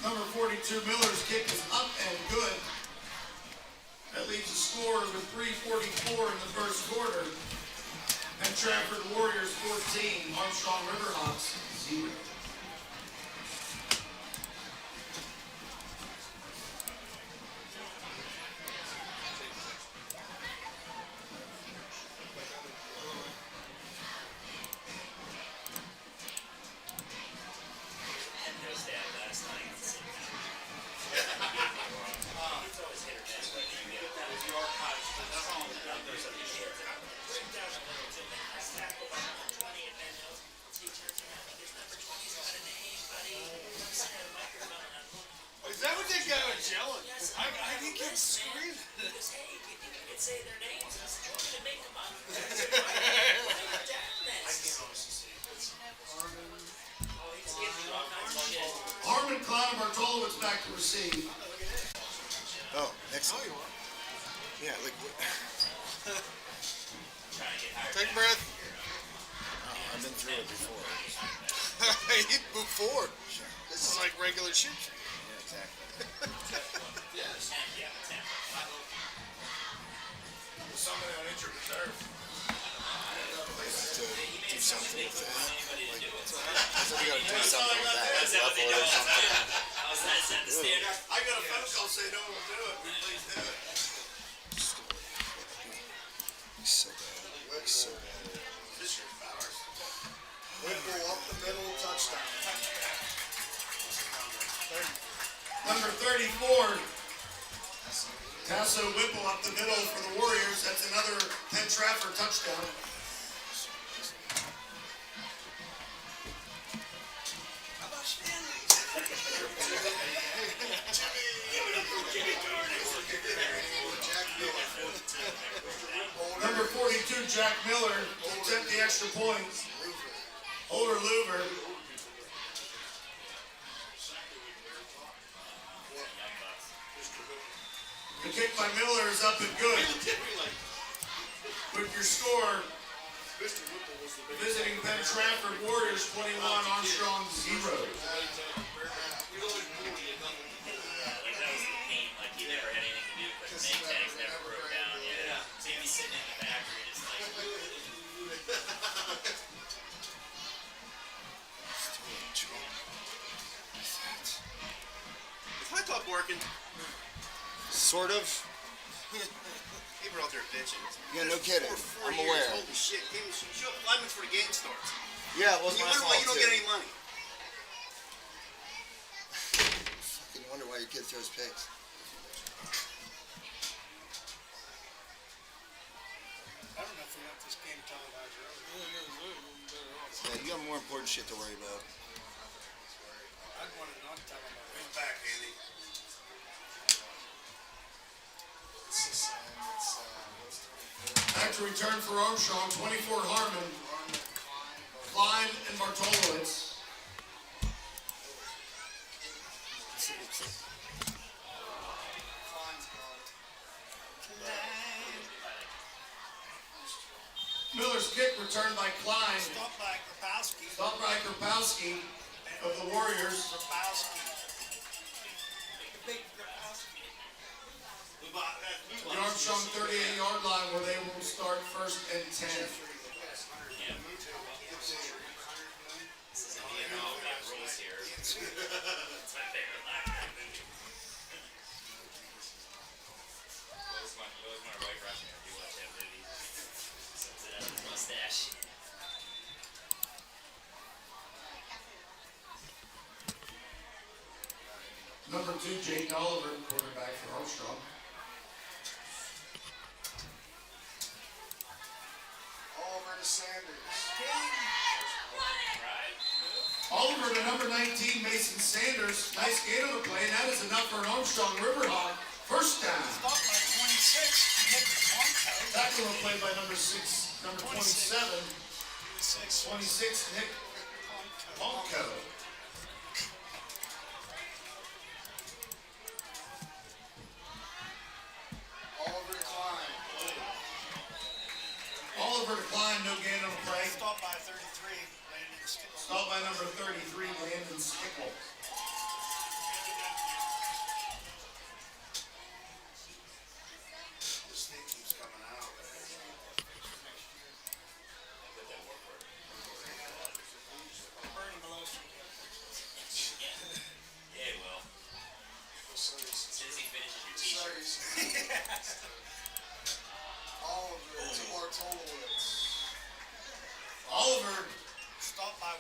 Number 42, Miller's kick is up and good. That leaves the score with 3:44 in the first quarter. Penn-Trafford Warriors 14, Armstrong Riverhawks 0. Is that what they got with yelling? I think it's screaming. Say their names and make them up. Harmon, Klein, and Bartolowicz back to receive. Oh, excellent. Yeah, like. Take a breath. Oh, I've been through it before. Before. This is like regular shit. Yeah, exactly. Yes. Somebody on injured reserve. To do something with that. Like, so we gotta do something with that. Level it or something. How's that set the standard? I got a phone call saying no one will do it. Please do it. So bad. So bad. This year's Bowers. Whipple up the middle, touchdown. Number 34. Tasso Whipple up the middle for the Warriors. That's another Penn-Trafford touchdown. How about Stanley? Number 42, Jack Miller, to attempt the extra point. Over Louver. The kick by Miller is up and good. With your score, visiting Penn-Trafford Warriors 21, Armstrong 0. Like that was the theme, like he never had anything to do, but the name tags never broke down. Yeah. So he'd be sitting in the factory just like. Is my talk working? Sort of. They were out there bitching. Yeah, no kidding. Four I'm years, aware. Holy shit. You show up 5 minutes before the game starts. Yeah, it was You my wonder fault why you don't too. get any money. Fucking wonder why your kid throws picks. I don't know if we want this game televised early. Yeah, you got more important shit to worry about. I'd want it not televised. Bring it back, Andy. Back to return for Armstrong, 24 Harmon, Klein, and Bartolowicz. Miller's kick returned by Klein. Stop by Kropowski. Stopped by Kropowski of the Warriors. Kropowski. The big Kropowski. The Armstrong 38-yard line where they will start first and 10. This is a DNO that rules here. It's my favorite line. What was my right rushing? I do watch that movie. Sets it out his mustache. Number 2, Jake Oliver, quarterback for Armstrong. Oliver to Sanders. Oliver to number 19, Mason Sanders. Nice gain on the play, and that is enough for an Armstrong Riverhawk. First down. Stop by 26. Nick Monco. Tackle on play by number 27. 26, Nick Monco. Oliver to Klein. Oliver to Klein, no gain on the play. Stop by 33. Landon Stickles. Stop by number 33, Landon Stickle.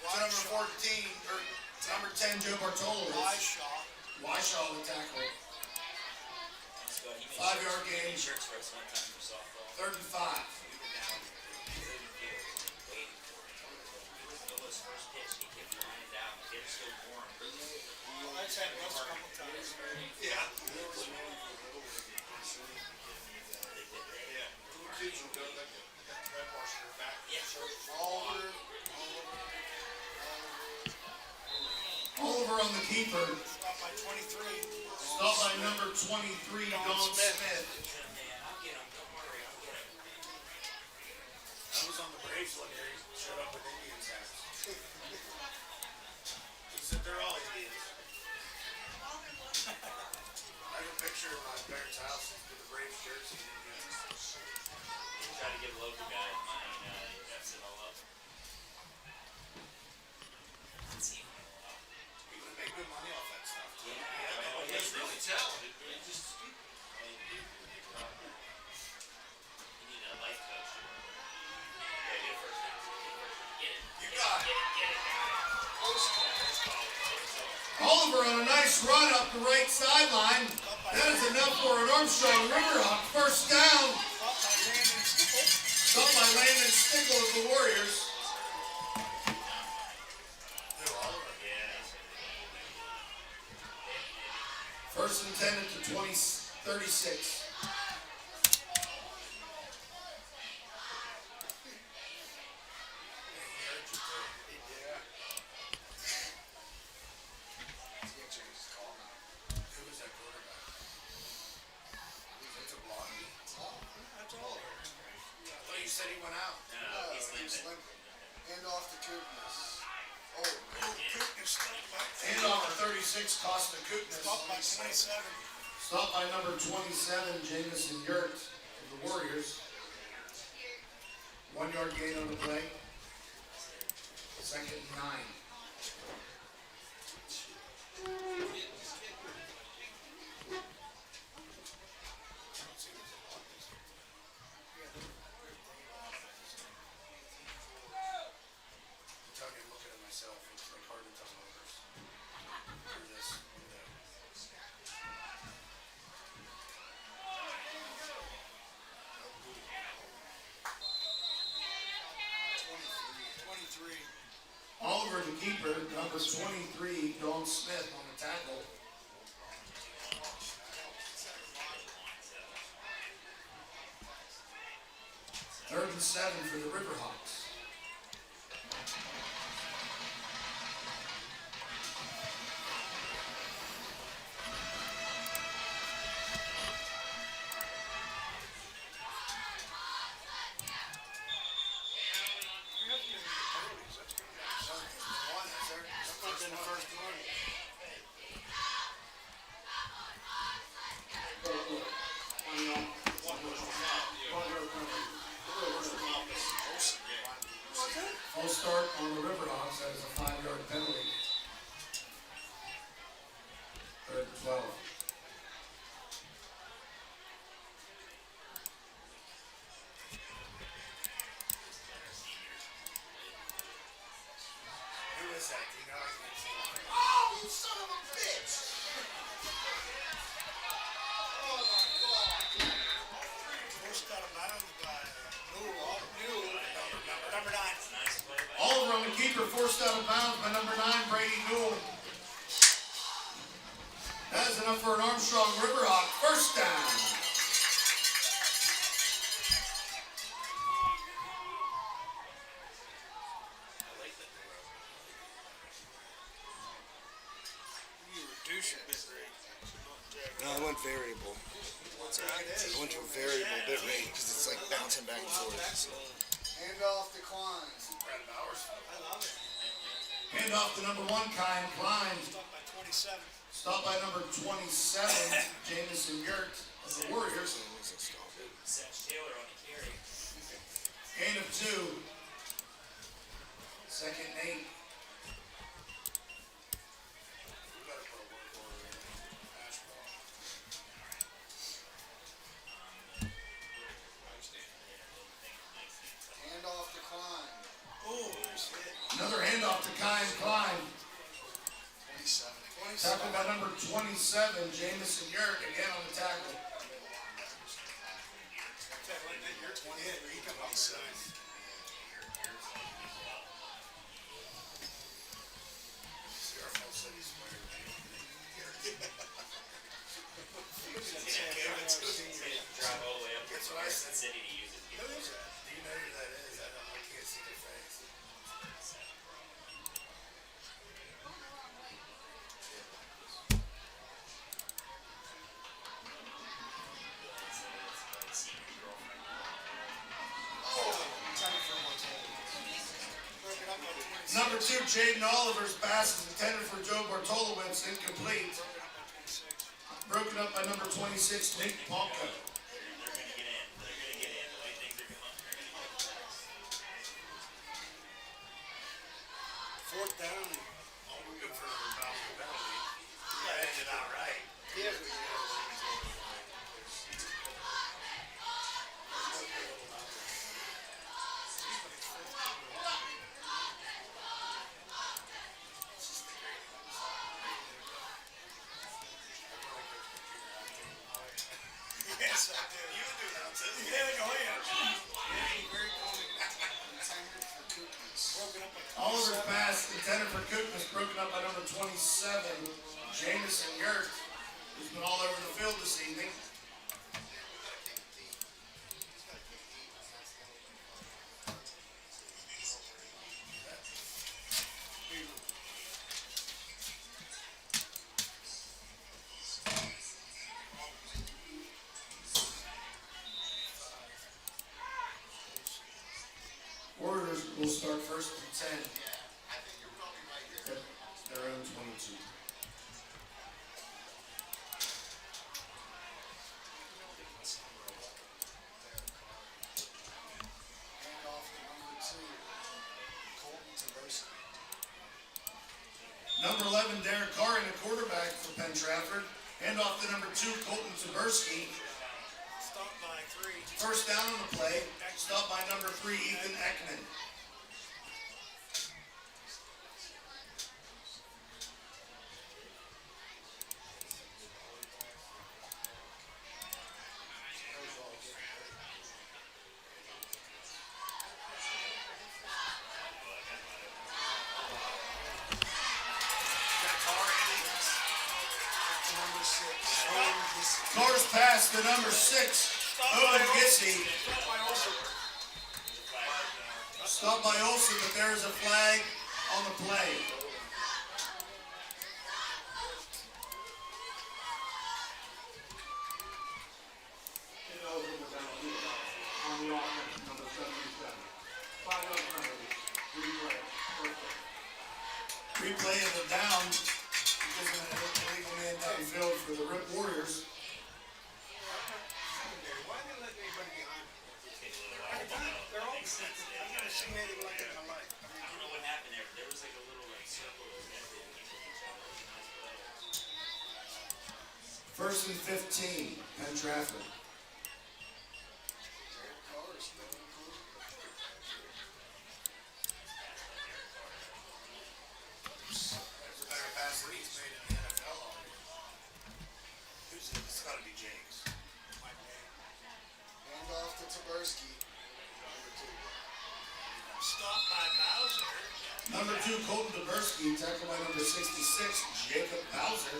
to number 14, or number 10, Joe Bartolo. Wyshaw the tackle. 5-yard gain. Shirts for us one time for softball. 3rd and 5. We were down waiting for it. Noah's first pitch, he kept flying down. The kid was still warm. I've had those a couple times. Yeah. Oliver on the keeper. Stopped by 23. Stopped by number 23, Don Smith. Man, I'll get him. Don't worry, I'll get him. I was on the Braves one year. He showed up with Indians hats. He said they're all Indians. I have a picture of my parents' house with the Braves jersey. Try to get a local guy in mine. He messed it all up. Let's see. We would make good money off that stuff. Yeah, He was really talented. You need a life coach. Yeah, get first down. Get it. You got it. Get it. Close to that. Let's go. Oliver on a nice run up the right sideline. That is enough for an Armstrong Riverhawk. First down. Stopped by Landon Stickle of the Warriors. First and 10 at the 36. Said he went out. No, he's limping. Hand off to Kootenai. Kootenai stopped by And off the 36, Costa Kootenai. 27. Stopped by number 27, Jamison Yurt of the Warriors. 1-yard gain on the play. 2nd and 9. Looking at myself, it's like hard to tell numbers. For this. Oliver the keeper, number 23, Don Smith on the tackle. Third and 7 for the Riverhawks. False start on the Riverhawks. That is a 5-yard penalty. 3rd and 12. Who is that? Do you know? Oh, you son of a bitch! First out of bounds by Newell. Number 9. Oliver on the keeper, forced out of bounds by number 9, Brady Newell. That is enough for an Armstrong Riverhawk. First down. You reduce your bit rate. No, I went variable. I went to a variable bit rate because it's like bouncing back and forth. Hand off to Klein. I love it. Hand off to number 1, Kyle Klein. Stopped by 27. Stopped by number 27, Jamison Yurt of the Warriors. Satch Taylor on the carry. Gain of 2. 2nd and 8. Hand off to Klein. Oh, there's it. Another handoff to Klein. 27. Tackled by number 27, Jamison Yerk, again on the tackle. You're 28, you come up 7. Drive all the way up to That's what I Carson said. City to use it. Who is that? Do you know who that is? I don't know. I can't see their face. Number 2, Jaden Oliver's pass is intended for Joe Bartolowicz, incomplete. Broken up by number 26, Nick Palka. They're gonna get in. They're gonna get in. The way things are going. Fourth down. Oh, we're good for another penalty. Yeah, ended out right. Yeah. Yes, I do. You do that too. Yeah, go ahead. Broken up by Oliver's pass intended for Cook was broken up by number 27, Jamison Yerk, who's been all over the field this evening. Warriors will start first and 10. At their own 22. Handoff to number 2, Colton Taberski. Number 11, Derek Carr in the quarterback for Penn-Trafford. Handoff to number 2, Colton Taberski. Stop by 3. First down on the play. Stopped by number 3, Ethan Ekman. Number 6, Carr's pass to number 6, Owen Gissy. Stop by also. Stopped by Olsen, but there is a flag on the play. Replay of the down because of an illegal man downfield for the Rip Warriors. Why did they let anybody behind me? They're all I've never seen anything like that in my life. I don't know what happened there, but there was like a little like circle that connected each other. It was a nice play. First and 15, Penn-Trafford. That's a better pass than he's made in the NFL already. Who's it? It's gotta be James. handoff to Taberski. Number 2. Stop by Bowser. Number 2, Colton Taberski, tackled by number 66, Jacob Bowser.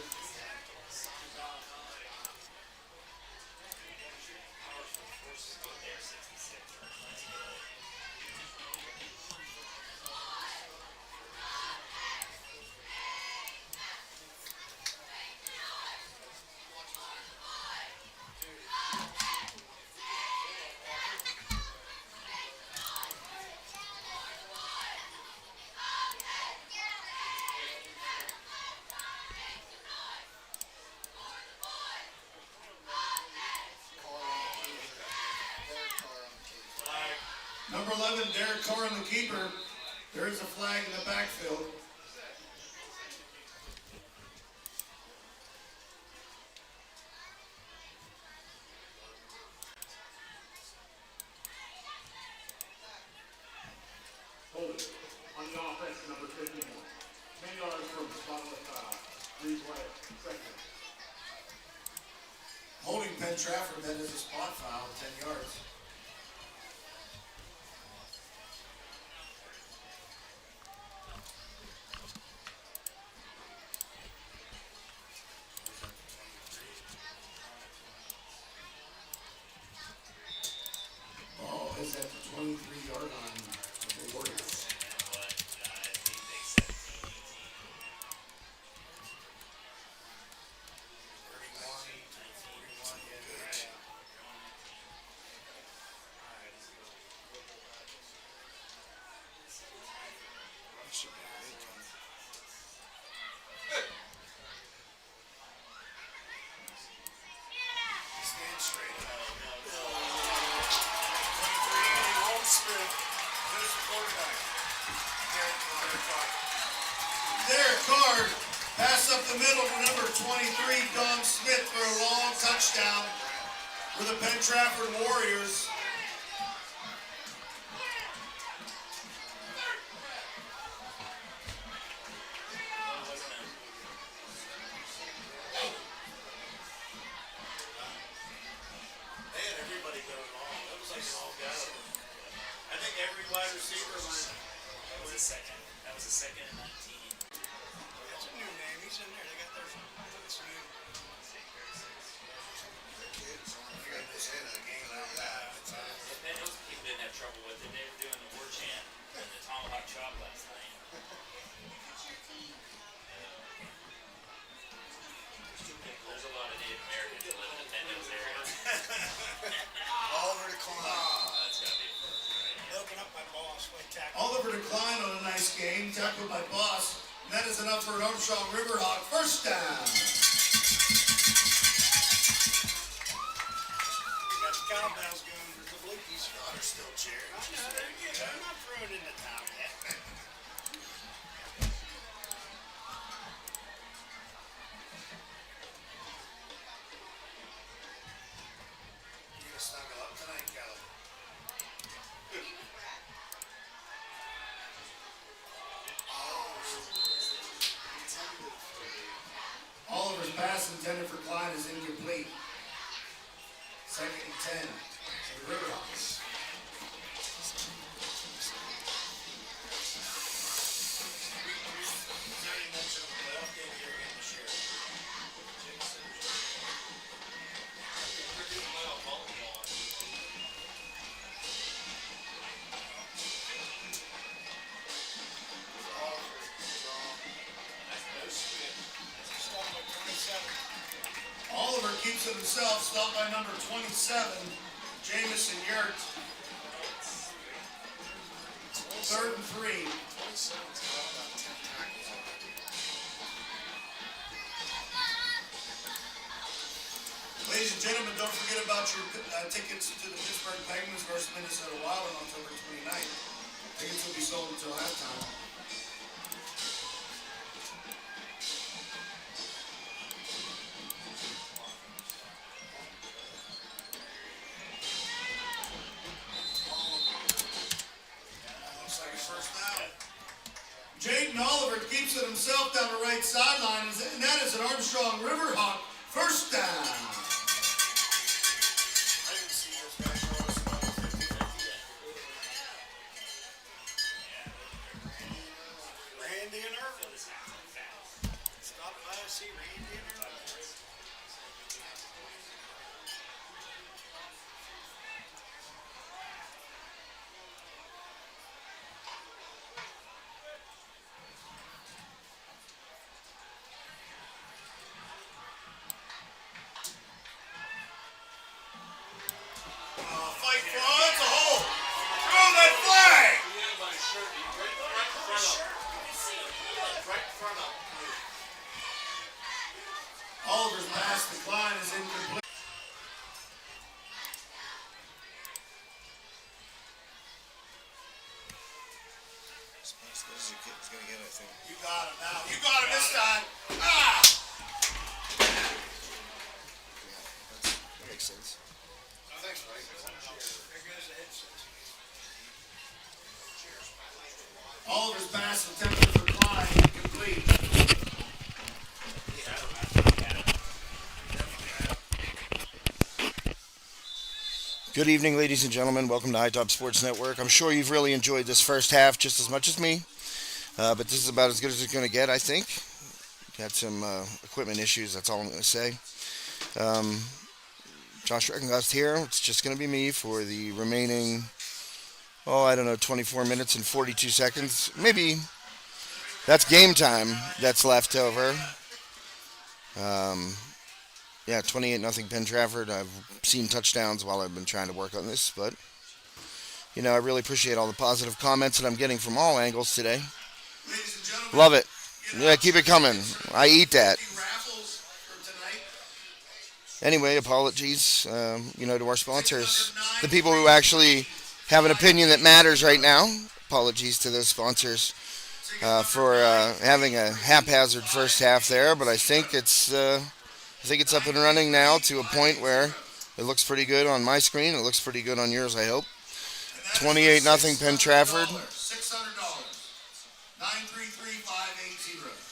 Number 11, Derek Carr in the keeper. There is a flag in the backfield. On the offense, number 51. 10 yards from the spot on the foul. Replay, second. Holding Penn-Trafford, that is a spot foul, 10 yards. Ball is at the 23-yard line of the Warriors. Stand straight. 23, home sprint. There's the quarterback. Derek Carr, pass up the middle to number 23, Don Smith, for a long touchdown for the Penn-Trafford Warriors. They had everybody going long. That was like an all gather. I think every wide receiver went. That was a second. That was a second and 19. That's a new name. He's in there. They got their. That's new. But then those people didn't have trouble with it. They were doing the war chant and the tomahawk chop last night. There's a lot of Native Americans that live in those areas. Oliver declined. That's gotta be a first, right? Looking up my boss. Wait, tackle. Oliver Decline on a nice game, tackled by Boss. And that is enough for an Armstrong Riverhawk first down. Got the cowbells going for the Blinkies. Daughter's still cheering. I'm not throwing in the towel yet. You're gonna snuggle up tonight, Kelly. Oliver's pass intended for Klein is incomplete. Second and 10 for the Riverhawks. Already mentioned the playoff game here again this year. Stop at 27. Oliver keeps it himself, stopped by number 27, Jamison Yurt. Third and 3. Ladies and gentlemen, don't forget about your tickets to the Pittsburgh Penguins versus Minnesota Wild on October 29th. Tickets will be sold until halftime. Looks like a first down. Jaden Oliver keeps it himself down the right sideline, and that is an Armstrong Riverhawk first down. I didn't see those guys throw us about 50-50 yet. Randy and Irvin. Stop by to see Randy and Irvin. Fight for it's a hole. Throw that flag. Oliver's pass decline is incomplete. You got him now. You got him this time. Ah! That makes sense. Thanks, Mike. There goes the headset. Oliver's pass attempted for Klein, incomplete. Good evening, ladies and gentlemen. Welcome to High Top Sports Network. I'm sure you've really enjoyed this first half just as much as me, but this is about as good as it's going to get, I think. Got some equipment issues, that's all I'm going to say. Josh Reckengast here. It's just going to be me for the remaining, 24 minutes and 42 seconds. Maybe that's game time that's left over. 28-0 Penn-Trafford. I've seen touchdowns while I've been trying to work on this, but, I really appreciate all the positive comments that I'm getting from all angles today. Ladies and gentlemen, Love it. Yeah, keep it coming. I eat that. raffles for tonight. Anyway, apologies, to our sponsors, the people who actually have an opinion that matters right now. Apologies to those sponsors for having a haphazard first half there, but I think it's up and running now to a point where it looks pretty good on my screen. It looks pretty good on yours, I hope. 28-0 Penn-Trafford. $600. 933-580.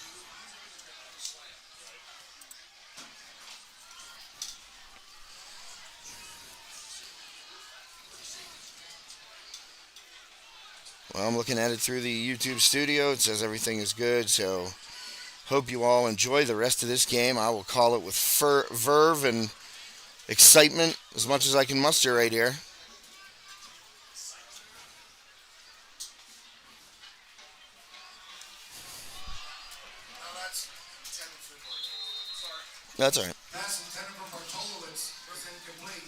Well, I'm looking at it through the YouTube studio. It says everything is good, so hope you all enjoy the rest of this game. I will call it with verve and excitement as much as I can muster right here. That's all right. Pass intended for Bartolowitz was incomplete.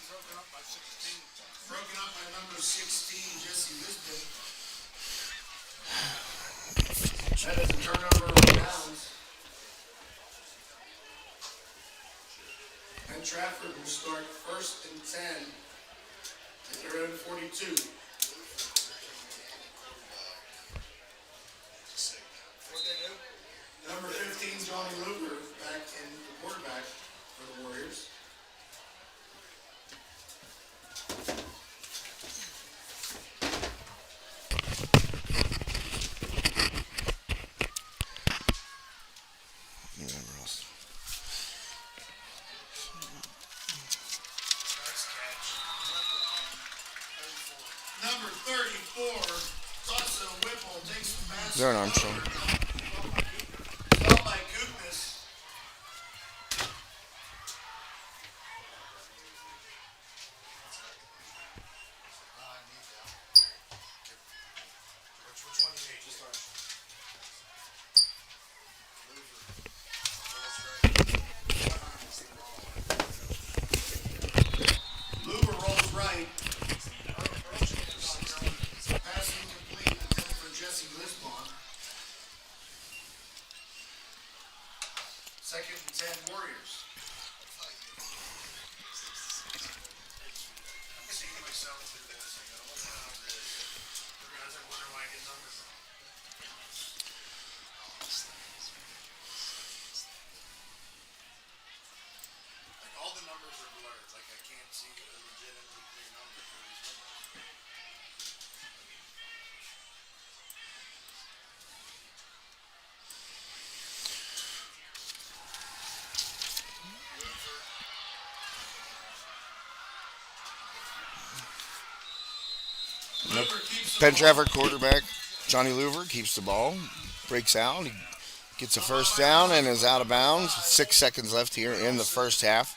Broken up by number 16, Jesse Lisbon. That is a turnover of downs. Penn-Trafford will start 1st and 10 at their own 42. Number 15, Johnny Luger, back in the quarterback for the Warriors. Number 34, Tossa Whipple takes the pass. They're an Armstrong. Felt like goodness. Which one do you need? Just Luber rolls right. Pass incomplete. Attempt for Jesse Lisbon. 2nd and 10 Warriors. I'm seeing myself through this. I go, what's wrong with this? Guys, I wonder why I get numbers wrong. Like all the numbers are blurred. Like I can't see a legitimately clear number for these numbers. Luber keeps the Penn-Trafford quarterback Johnny Luver keeps the ball, breaks out, he gets a first down and is out of bounds. 6 seconds left here in the first half.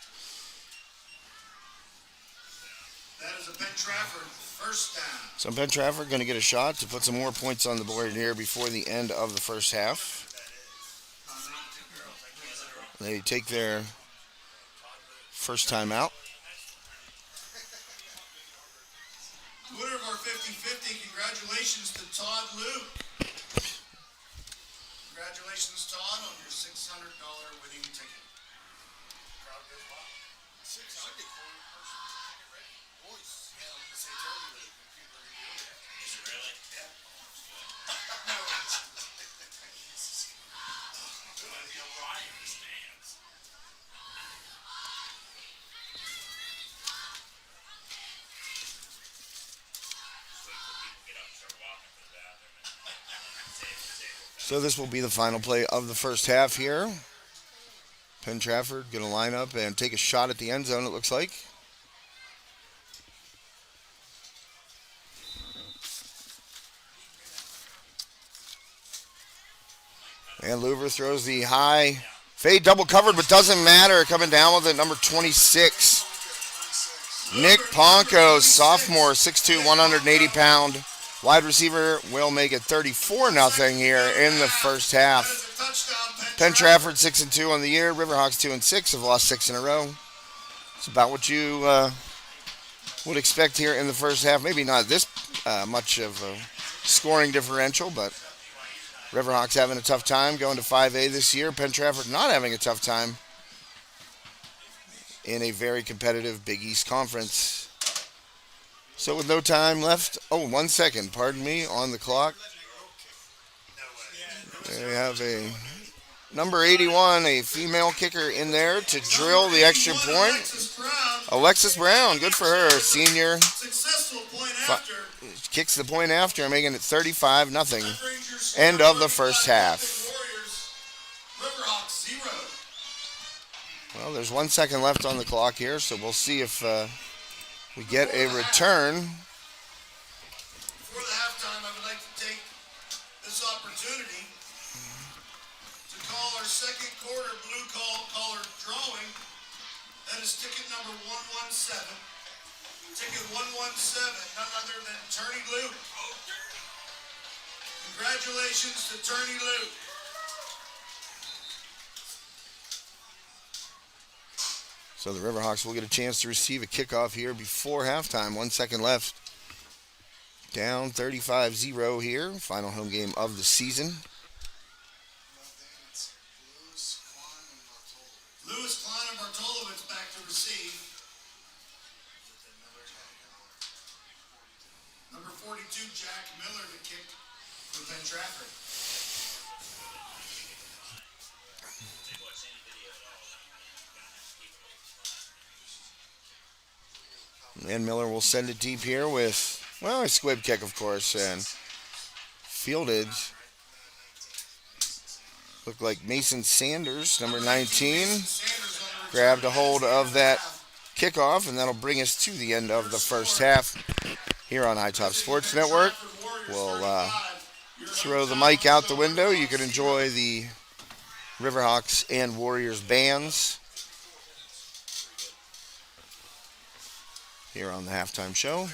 That is a Penn-Trafford first down. So Penn-Trafford going to get a shot to put some more points on the board here before the end of the first half. They take their first time out. Winner of our 50-50, congratulations to Todd Luke. Congratulations, Todd, on your $600 winning ticket. Crowd goes wild. 600 for a person. Boys, yeah, I'm gonna say Turkey League. People are gonna do that. Is it really? Yeah. Why in the stands? Just wait till people get up and start walking to the bathroom. So this will be the final play of the first half here. Penn-Trafford going to line up and take a shot at the end zone, it looks like. And Louver throws the high fade, double covered, but doesn't matter. Coming down with it, number 26. Nick Ponko, sophomore, 6'2", 180-pound wide receiver, will make it 34-0 here in the first half. Penn-Trafford 6-2 on the year. Riverhawks 2-6 have lost 6 in a row. It's about what you would expect here in the first half. Maybe not this much of a scoring differential, but Riverhawks having a tough time going to 5A this year. Penn-Trafford not having a tough time in a very competitive Big East Conference. So with no time left, 1 second, pardon me, on the clock. We have a number 81, a female kicker in there to drill the extra point. Alexis Brown, good for her, senior. Kicks the point after, making it 35-0. End of the first half. Well, there's 1 second left on the clock here, so we'll see if we get a return. Before the halftime, I would like to take this opportunity to call our second quarter blue collar drawing. That is ticket number 117. Ticket 117, none other than Turney Lou. Congratulations to Turney Lou. So the Riverhawks will get a chance to receive a kickoff here before halftime. 1 second left. Down 35-0 here. Final home game of the season. Lewis, Klein, and Bartolowitz back to receive. Number 42, Jack Miller to kick for Penn-Trafford. And Miller will send it deep here with, a squib kick, of course, and fielded. Looked like Mason Sanders, number 19, grabbed a hold of that kickoff, and that'll bring us to the end of the first half here on High Top Sports Network. We'll throw the mic out the window. You can enjoy the Riverhawks and Warriors bands here on the halftime show. Just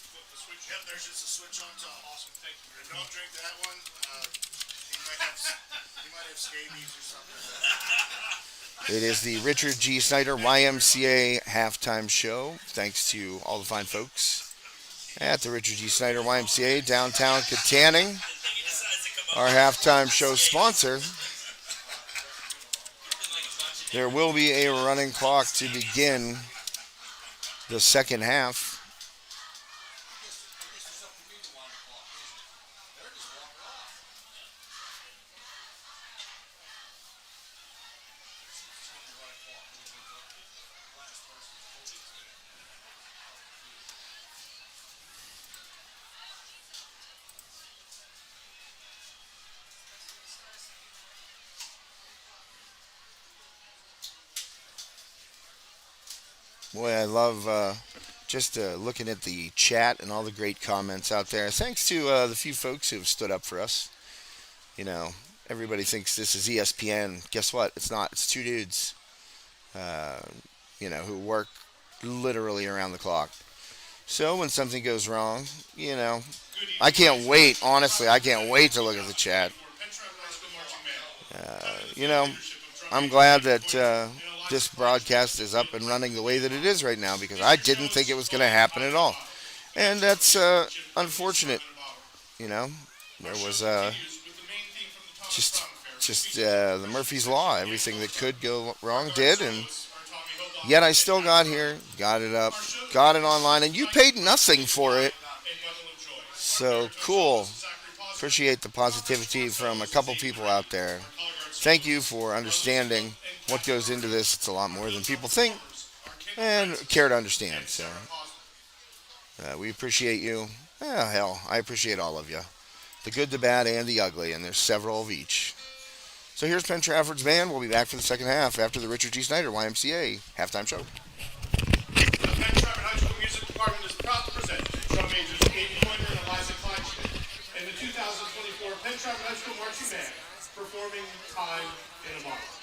flip the switch. Yep, there's just a switch on top. Awesome, thank you. And don't drink that one. He might have scabies or something. It is the Richard G. Snyder YMCA halftime show. Thanks to all the fine folks at the Richard G. Snyder YMCA downtown Katanning, our halftime show sponsor. There will be a running clock to begin the second half. Boy, I love just looking at the chat and all the great comments out there. Thanks to the few folks who have stood up for us. You know, everybody thinks this is ESPN. Guess what? It's not. It's two dudes, who work literally around the clock. So when something goes wrong, I can't wait. Honestly, I can't wait to look at the chat. I'm glad that this broadcast is up and running the way that it is right now, because I didn't think it was going to happen at all. And that's unfortunate. There was just the Murphy's Law. Everything that could go wrong did, and yet I still got here, got it up, got it online, and you paid nothing for it. So cool. Appreciate the positivity from a couple people out there. Thank you for understanding what goes into this. It's a lot more than people think and care to understand. So we appreciate you. Yeah, hell, I appreciate all of you. The good, the bad, and the ugly, and there's several of each. So here's Penn-Trafford's band. We'll be back for the second half after the Richard G. Snyder YMCA halftime show. The Penn-Trafford High School Music Department is proud to present drum majors Katie Pointer and Eliza Kleinschmidt and the 2024 Penn-Trafford High School Marching Band performing Time in a Model.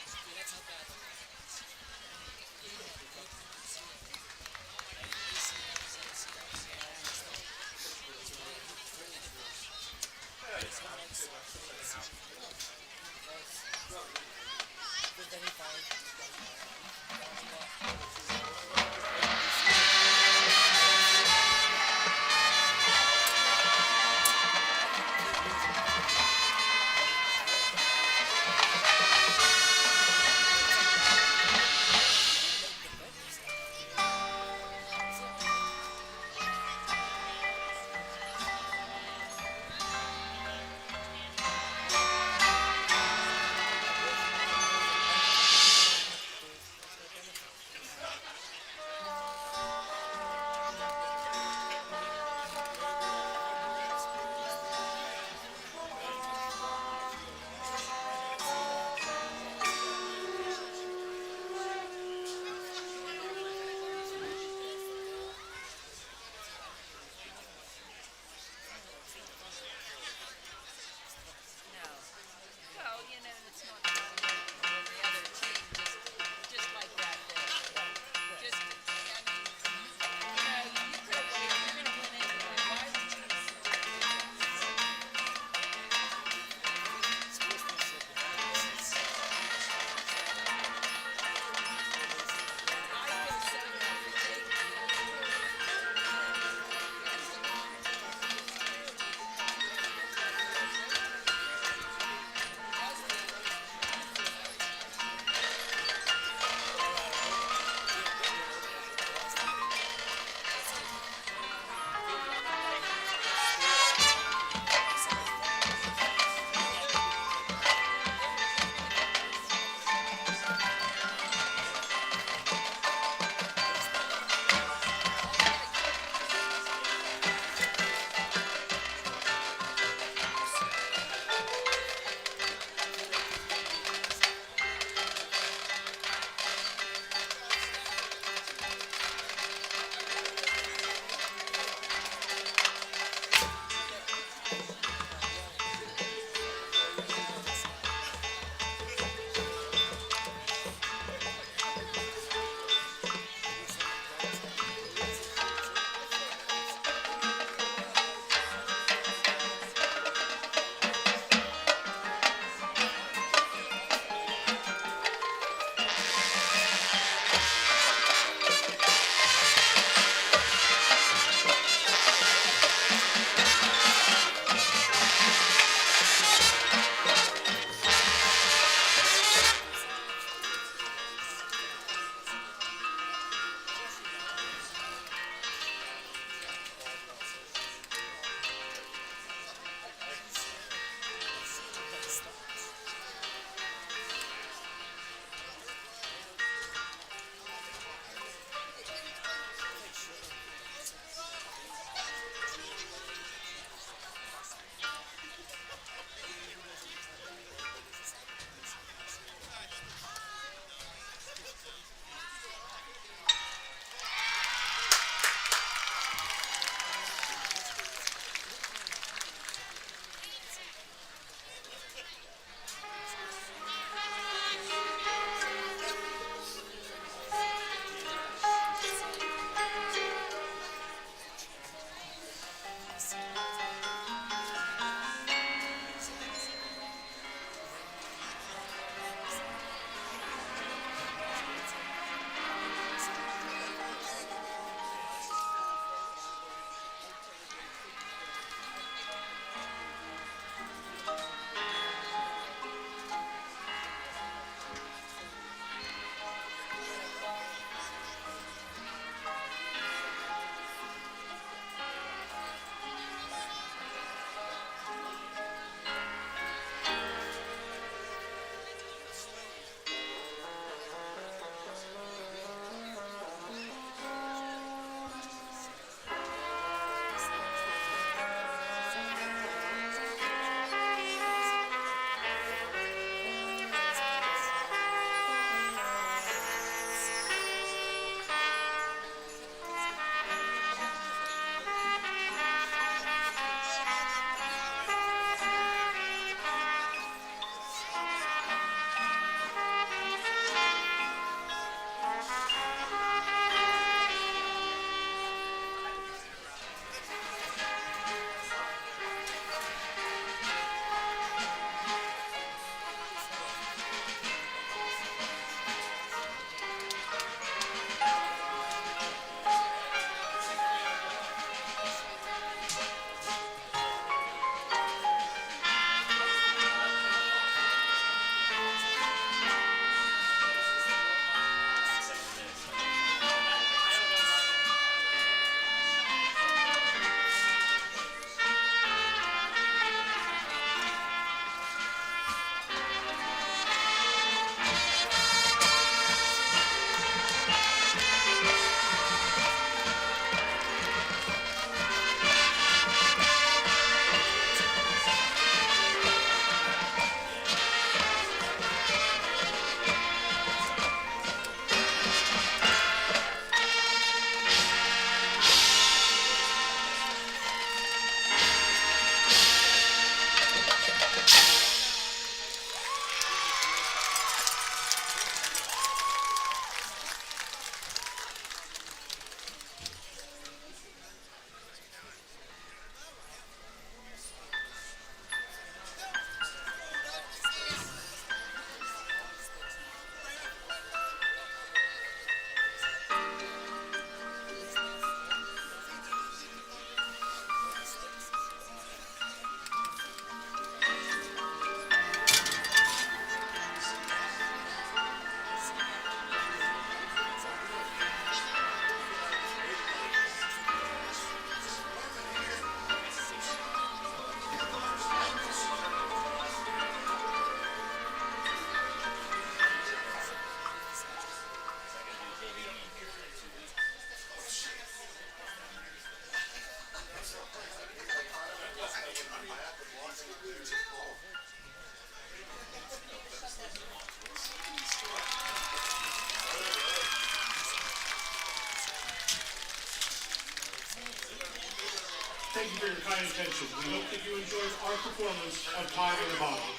Thank you for your kind attention. We hope that you enjoyed our performance of Time in the Bottle.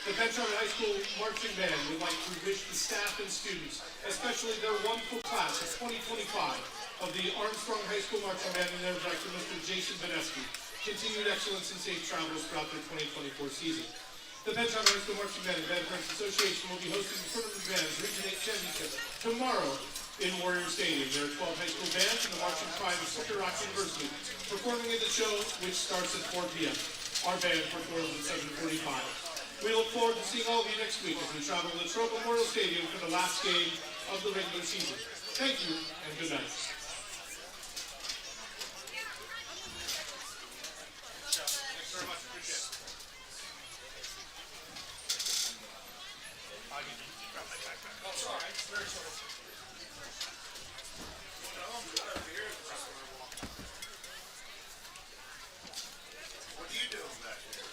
The Penn-Trafford High School Marching Band would like to wish the staff and students, especially their wonderful class of 2025 of the Armstrong High School Marching Band and their director, Mr. Jason Vanesky, continued excellence and safe travels throughout their 2024 season. The Penn-Trafford High School Marching Band and Band Parents Association will be hosting the Tournament of Bands Region 8 Championship tomorrow in Warrior Stadium. There are 12 high school bands and the Marching Pride of Central Rock University performing at the show, which starts at 4 p.m. Our band performs at 7:45. We look forward to seeing all of you next week as we travel to the Trope Memorial Stadium for the last game of the regular season. Thank you and good night. Thanks very much. Appreciate it. Oh, sorry. Very sorry. What are you doing back here?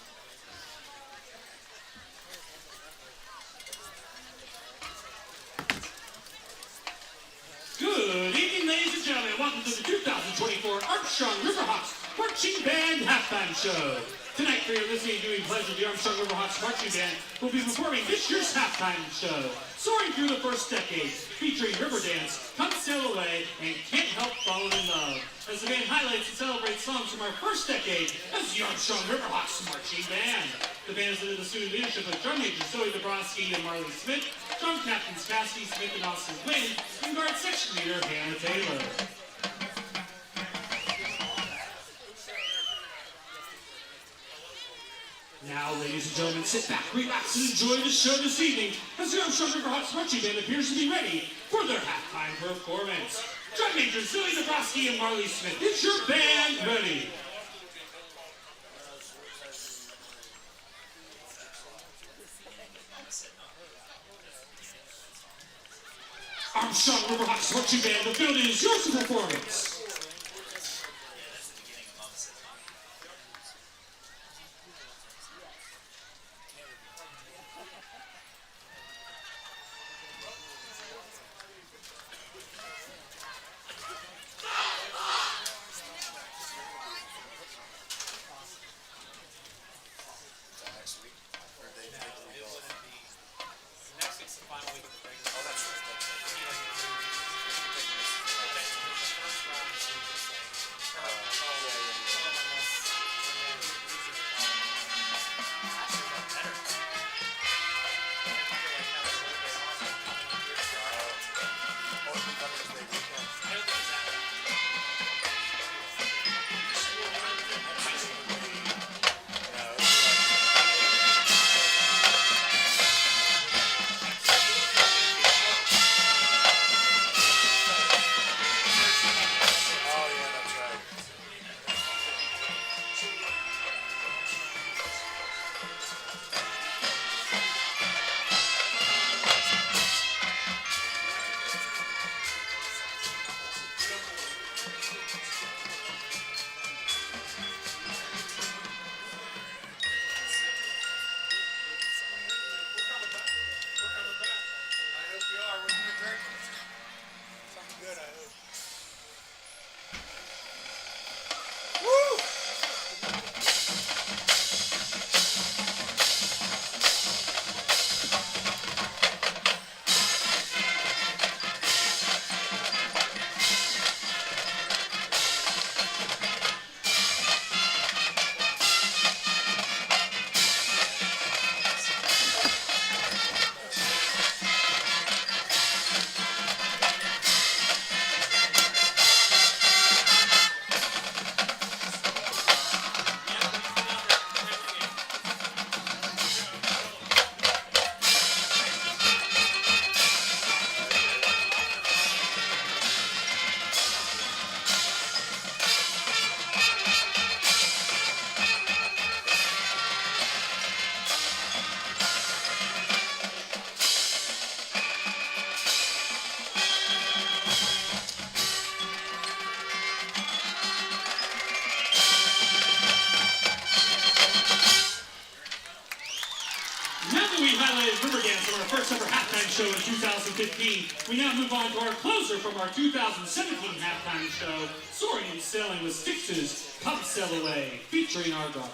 Good evening, ladies and gentlemen. Welcome to the 2024 Armstrong Riverhawks Marching Band Halftime Show. Tonight, for your listening and viewing pleasure, the Armstrong Riverhawks Marching Band will be performing this year's halftime show, Soaring Through the First Decade, featuring River Dance, Come Sail Away, and Can't Help Falling in Love, as the band highlights and celebrates songs from our first decade as the Armstrong Riverhawks Marching Band. The band is under the student leadership of drum majors Zoe Dabrowski and Marley Smith, drum captains Cassidy Smith and Austin Quinn, and guard section leader Hannah Taylor. Now, ladies and gentlemen, sit back, relax, and enjoy the show this evening as the Armstrong Riverhawks Marching Band appears to be ready for their halftime performance. Drum majors Zoe Dabrowski and Marley Smith, is your band ready? Armstrong Riverhawks Marching Band, the building is yours for performance. Next week? Or they take the week off? Next week's the final week of the regular Oh, that's right. highlighted river dance from our first ever halftime show in 2015. We now move on to our closer from our 2017 halftime show, Soaring and Sailing with Styx's Come Sail Away, featuring our guard.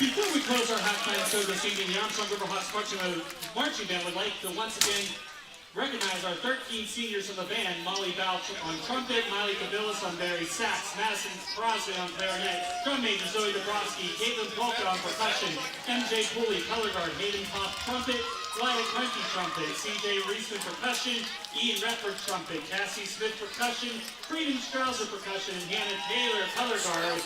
Before we close our halftime show this evening, the Armstrong Riverhawks marching band would like to once again recognize our 13 seniors from the band: Molly Bouch on trumpet, Miley Cabillas on Barry sax, Madison Crosby on clarinet, drum major Zoe Dabrowski, Caitlin Polka on percussion, MJ Pooley color guard, Hayden Pop trumpet, Wyatt Crunchy trumpet, CJ Reisman percussion, Ian Redford trumpet, Cassie Smith percussion, Freedom Strausser percussion, and Hannah Taylor color guard.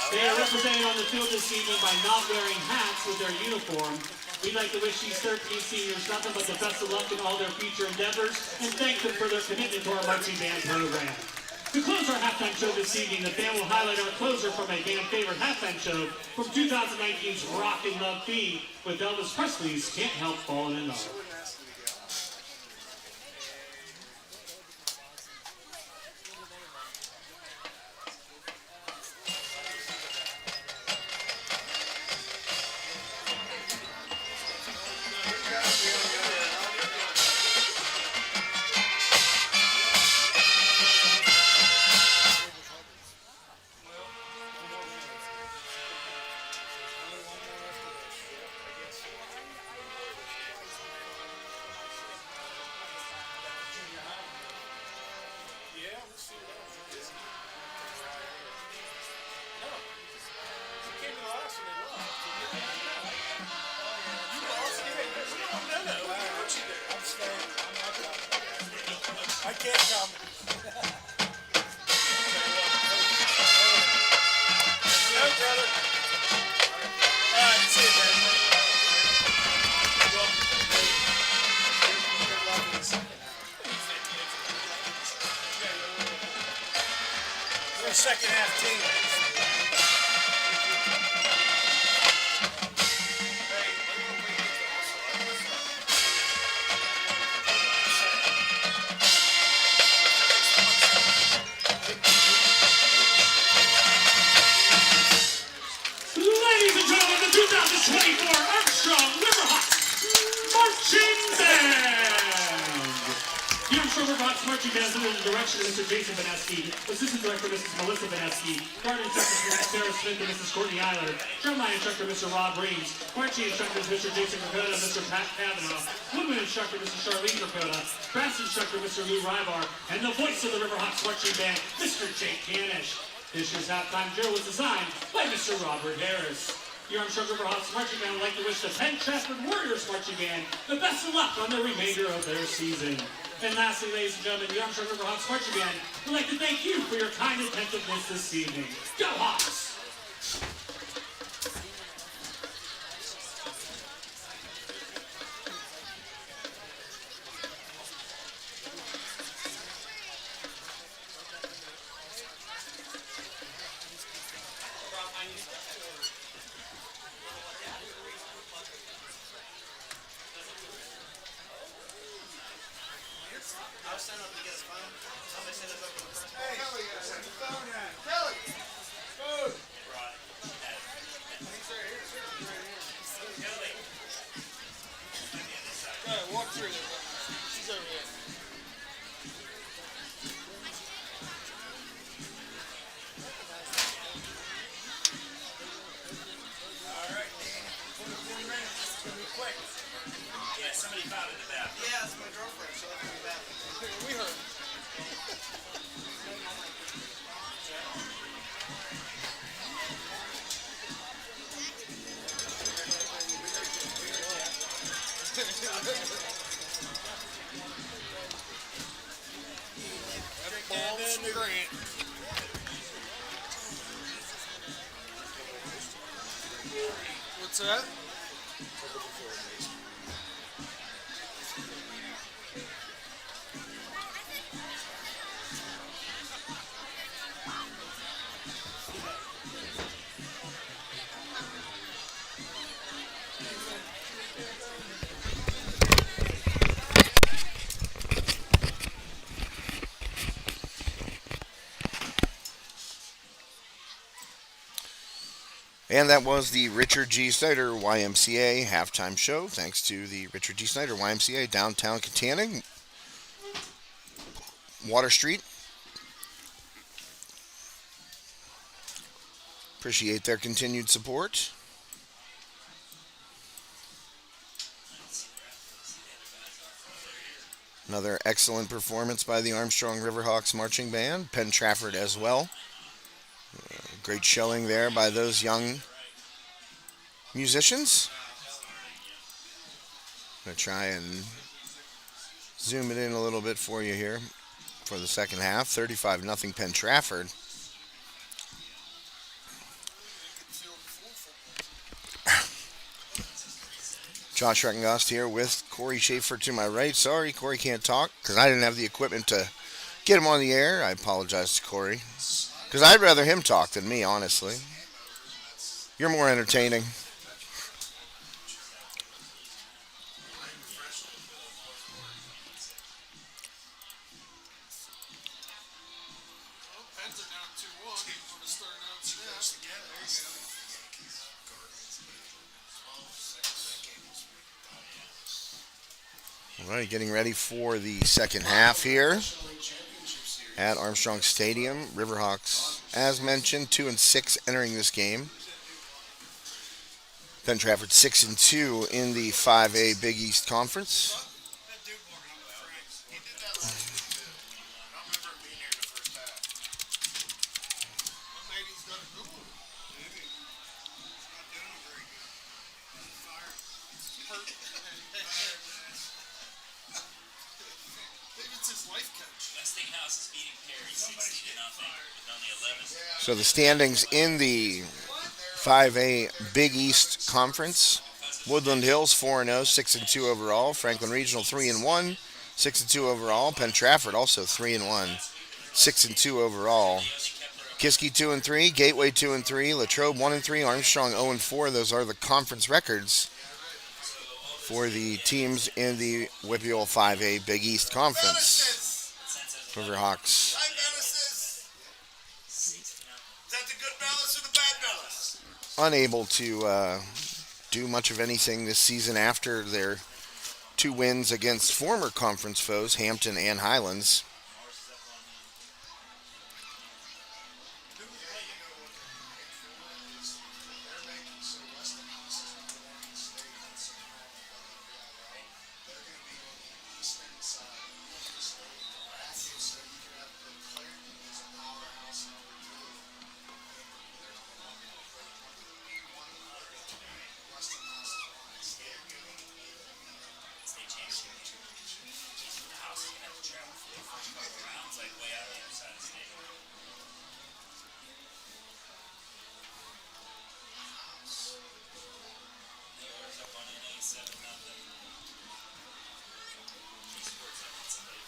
They are represented on the field this evening by not wearing hats with their uniform. We'd like to wish these 13 seniors nothing but the best of luck in all their future endeavors and thank them for their commitment to our marching band program. To close our halftime show this evening, the band will highlight our closer from a band favorite halftime show from 2019's Rock and Love Theme with Elvis Presley's Can't Help Falling in Love. I can't come. No, brother. All right, see you, man. Good luck in the second half. We're a second half team. Ladies and gentlemen, the 2024 Armstrong Riverhawks Marching Band! The Armstrong Riverhawks Marching bands under the direction of Mr. Jason Benesky, Assistant Director Mrs. Melissa Benesky, Guard Instructor Mrs. Sarah Smith and Mrs. Courtney Eiler, Drumline Instructor Mr. Rob Reams, Marching Instructors Mr. Jason Rakoda and Mr. Pat Kavanaugh, Woodwind Instructor Mrs. Charlene Rakoda, Brass Instructor Mr. Lou Rybar, and the voice of the Riverhawks Marching Band, Mr. Jake Canish. This year's halftime drill was designed by Mr. Robert Harris. The Armstrong Riverhawks Marching Band would like to wish the Penn-Trafford Warriors Marching Band the best of luck on the remainder of their season. And lastly, ladies and gentlemen, the Armstrong Riverhawks Marching Band would like to thank you for your kind attentiveness this evening. Go Hawks! I was standing up to get his phone. Somebody said it's over the first. Hey, Kelly, set the phone at. Kelly! Food! He's right here. Go ahead, walk through there. She's over there. Alright, Dan. 24 minutes. It's gonna be quick. Yeah, somebody found it in the bathroom. Yeah, that's my girlfriend. She left me back. We heard. Grant. What's that? And that was the Richard G. Snyder YMCA halftime show. Thanks to the Richard G. Snyder YMCA, downtown Katanning, Water Street. Appreciate their continued support. Another excellent performance by the Armstrong Riverhawks Marching Band, Penn-Trafford as well. Great showing there by those young musicians. I'm going to try and zoom it in a little bit for you here for the second half. 35-0 Penn-Trafford. Josh Reckengost here with Corey Schaefer to my right. Sorry, Corey can't talk because I didn't have the equipment to get him on the air. I apologize to Corey. Because I'd rather him talk than me, honestly. You're more entertaining. Pens are down 2-1. We're gonna start out snap. All right, getting ready for the second half here at Armstrong Stadium. Riverhawks, as mentioned, 2-6 entering this game. Penn-Trafford 6-2 in the 5A Big East Conference. That dude walking on the front. He did that last week too. I don't remember him being here in the first half. Well, maybe he's got a good one. Maybe. He's not doing it very good. He's fired. Hurt. Maybe it's his life coach. Westinghouse is beating Perry 60-0 with only 11. So the standings in the 5A Big East Conference. Woodland Hills 4-0, 6-2 overall. Franklin Regional 3-1, 6-2 overall. Penn-Trafford also 3-1, 6-2 overall. Kiski 2-3, Gateway 2-3, Latrobe 1-3, Armstrong 0-4. Those are the conference records for the teams in the WPIAL 5A Big East Conference. Riverhawks Is that the good Bellis or the bad Bellis? unable to do much of anything this season after their two wins against former conference foes, Hampton and Highlands.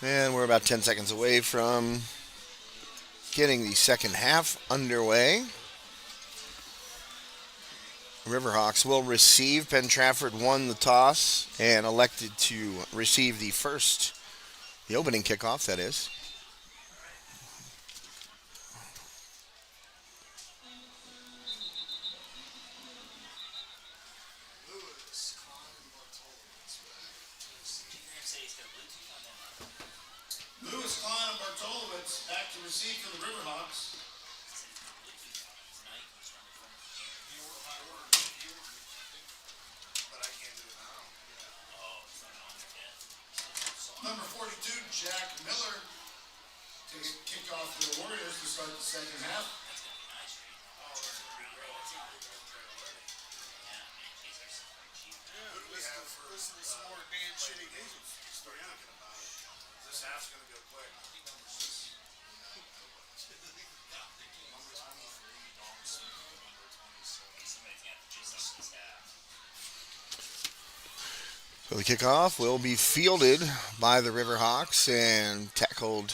And we're about 10 seconds away from getting the second half underway. Riverhawks will receive. Penn-Trafford won the toss and elected to receive the opening kickoff, that is. Lewis, Klein, and Bartolowitz back to receive. Lewis, Klein, and Bartolowitz back to receive for the Riverhawks. But I can't do it now. Number 42, Jack Miller, takes kickoff for the Warriors to start the second half. Who do we have for listen to some more Dan Shitty Diesels? Start thinking about it. This half's gonna go quick. So the kickoff will be fielded by the Riverhawks and tackled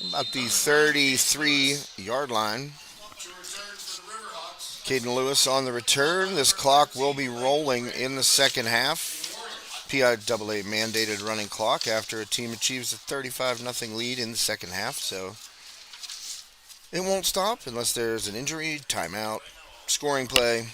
about the 33-yard line. To return for the Riverhawks. Caden Lewis on the return. This clock will be rolling in the second half. PIAA mandated running clock after a team achieves a 35-0 lead in the second half. So it won't stop unless there's an injury, timeout, scoring play.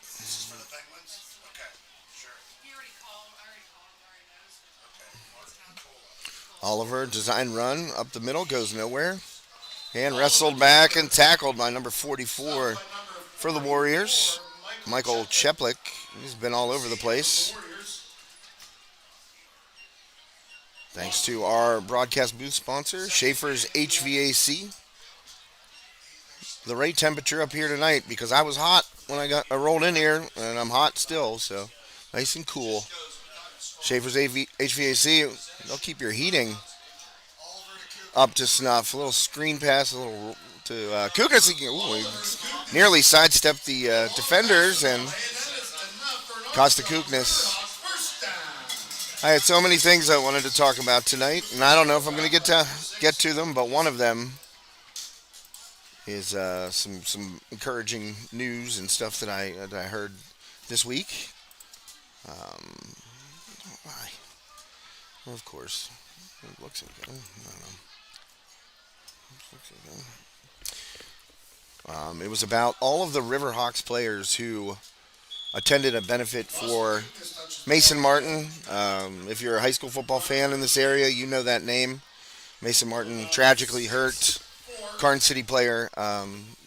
This is for the Penguins? Okay, sure. He already called. I already called him. Already knows. Okay, Oliver, design run up the middle, goes nowhere. And wrestled back and tackled by number 44 for the Warriors, Michael Cheplik. He's been all over the place. Thanks to our broadcast booth sponsor, Schaefer's HVAC. The right temperature up here tonight, because I was hot when I rolled in here, and I'm hot still, so nice and cool. Schaefer's HVAC, they'll keep your heating up to snuff. A little screen pass, a little to Kukas. He nearly sidestepped the defenders and cost the Kuknas. I had so many things I wanted to talk about tonight, and I don't know if I'm going to get to them, but one of them is some encouraging news and stuff that I heard this week. Well, of course, it looks okay. I don't know. It was about all of the Riverhawks players who attended a benefit for Mason Martin. If you're a high school football fan in this area, you know that name. Mason Martin tragically hurt Carn City player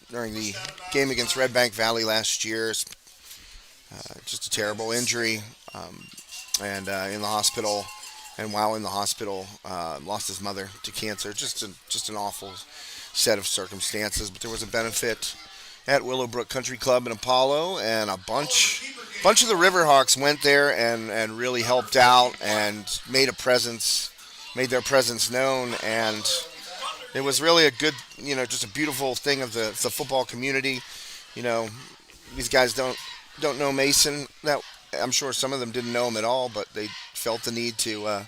during the game against Red Bank Valley last year. Just a terrible injury, and in the hospital. And while in the hospital, lost his mother to cancer. Just an awful set of circumstances. But there was a benefit at Willowbrook Country Club in Apollo, and a bunch of the Riverhawks went there and really helped out and made their presence known. And it was really a good, just a beautiful thing of the football community. These guys don't know Mason. That I'm sure some of them didn't know him at all, but they felt the need to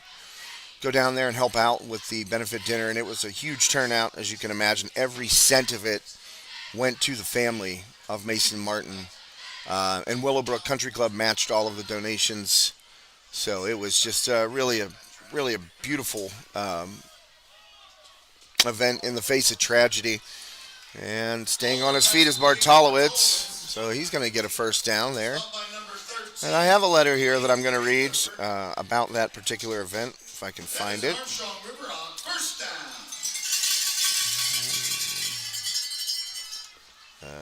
go down there and help out with the benefit dinner, and it was a huge turnout, as you can imagine. Every cent of it went to the family of Mason Martin, and Willowbrook Country Club matched all of the donations. So it was just really a beautiful event in the face of tragedy. And staying on his feet is Bartolowitz, so he's going to get a first down there. And I have a letter here that I'm going to read about that particular event, if I can find it. Armstrong Riverhawk, first down.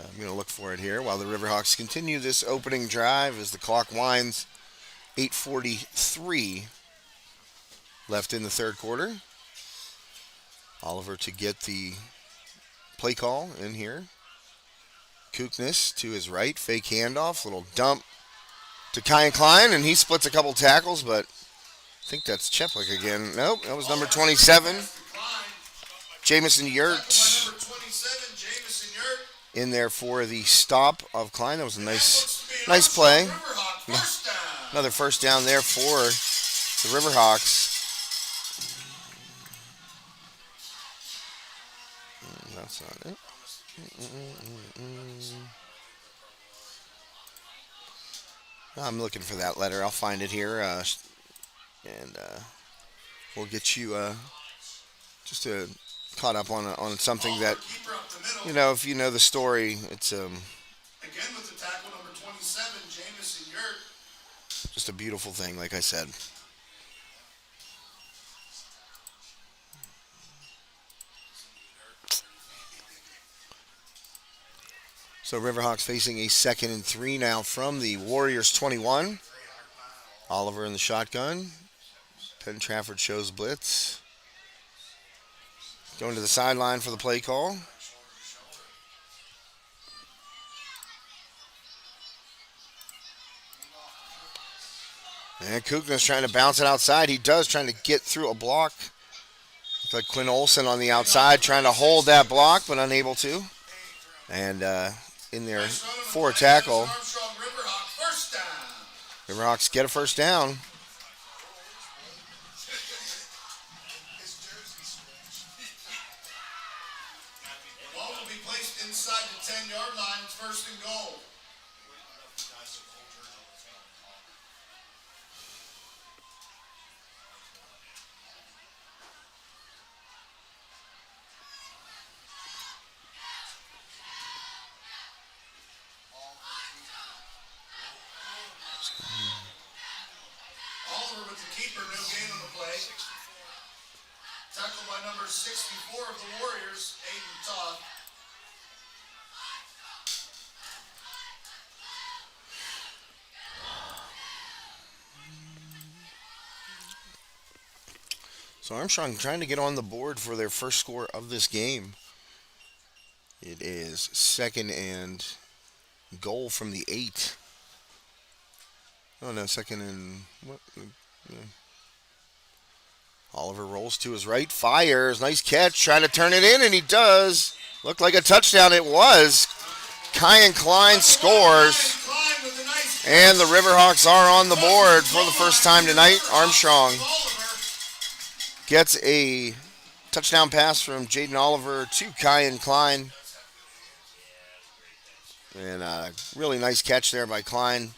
I'm going to look for it here while the Riverhawks continue this opening drive as the clock winds. 8:43 left in the third quarter. Oliver to get the play call in here. Kuknas to his right, fake handoff, little dump to Kyan Klein, and he splits a couple tackles, but I think that's Cheplik again. Nope, that was number 27, Jamison Yurt. Number 27, Jamison Yurt. In there for the stop of Klein. That was a nice Nice play. Riverhawk, first down. Another first down there for the Riverhawks. That's not it. I'm looking for that letter. I'll find it here, and we'll get you just caught up on something that, Keeper up the middle. you know, if you know the story, it's Again with the tackle, number 27, Jamison Yurt. just a beautiful thing, like I said. So Riverhawks facing a 2nd and 3 now from the Warriors 21. Oliver in the shotgun. Penn-Trafford shows blitz. Going to the sideline for the play call. And Kukna's trying to bounce it outside. He does, trying to get through a block. Looks like Quinn Olson on the outside trying to hold that block, but unable to. And in there for a tackle. Armstrong, Riverhawk, first down. Riverhawks get a first down. The ball will be placed inside the 10-yard line. It's first and goal. Oliver with the keeper, no gain on the play. Tackled by number 64 of the Warriors, Aiden Todd. So Armstrong trying to get on the board for their first score of this game. It is 2nd and goal from the 8. Oh no, 2nd and what? Yeah. Oliver rolls to his right, fires, nice catch, trying to turn it in, and he does. Looked like a touchdown, it was. Kyan Klein scores, Klein with a nice and the Riverhawks are on the board for the first time tonight. Armstrong gets a touchdown pass from Jaden Oliver to Kyan Klein. And a really nice catch there by Klein.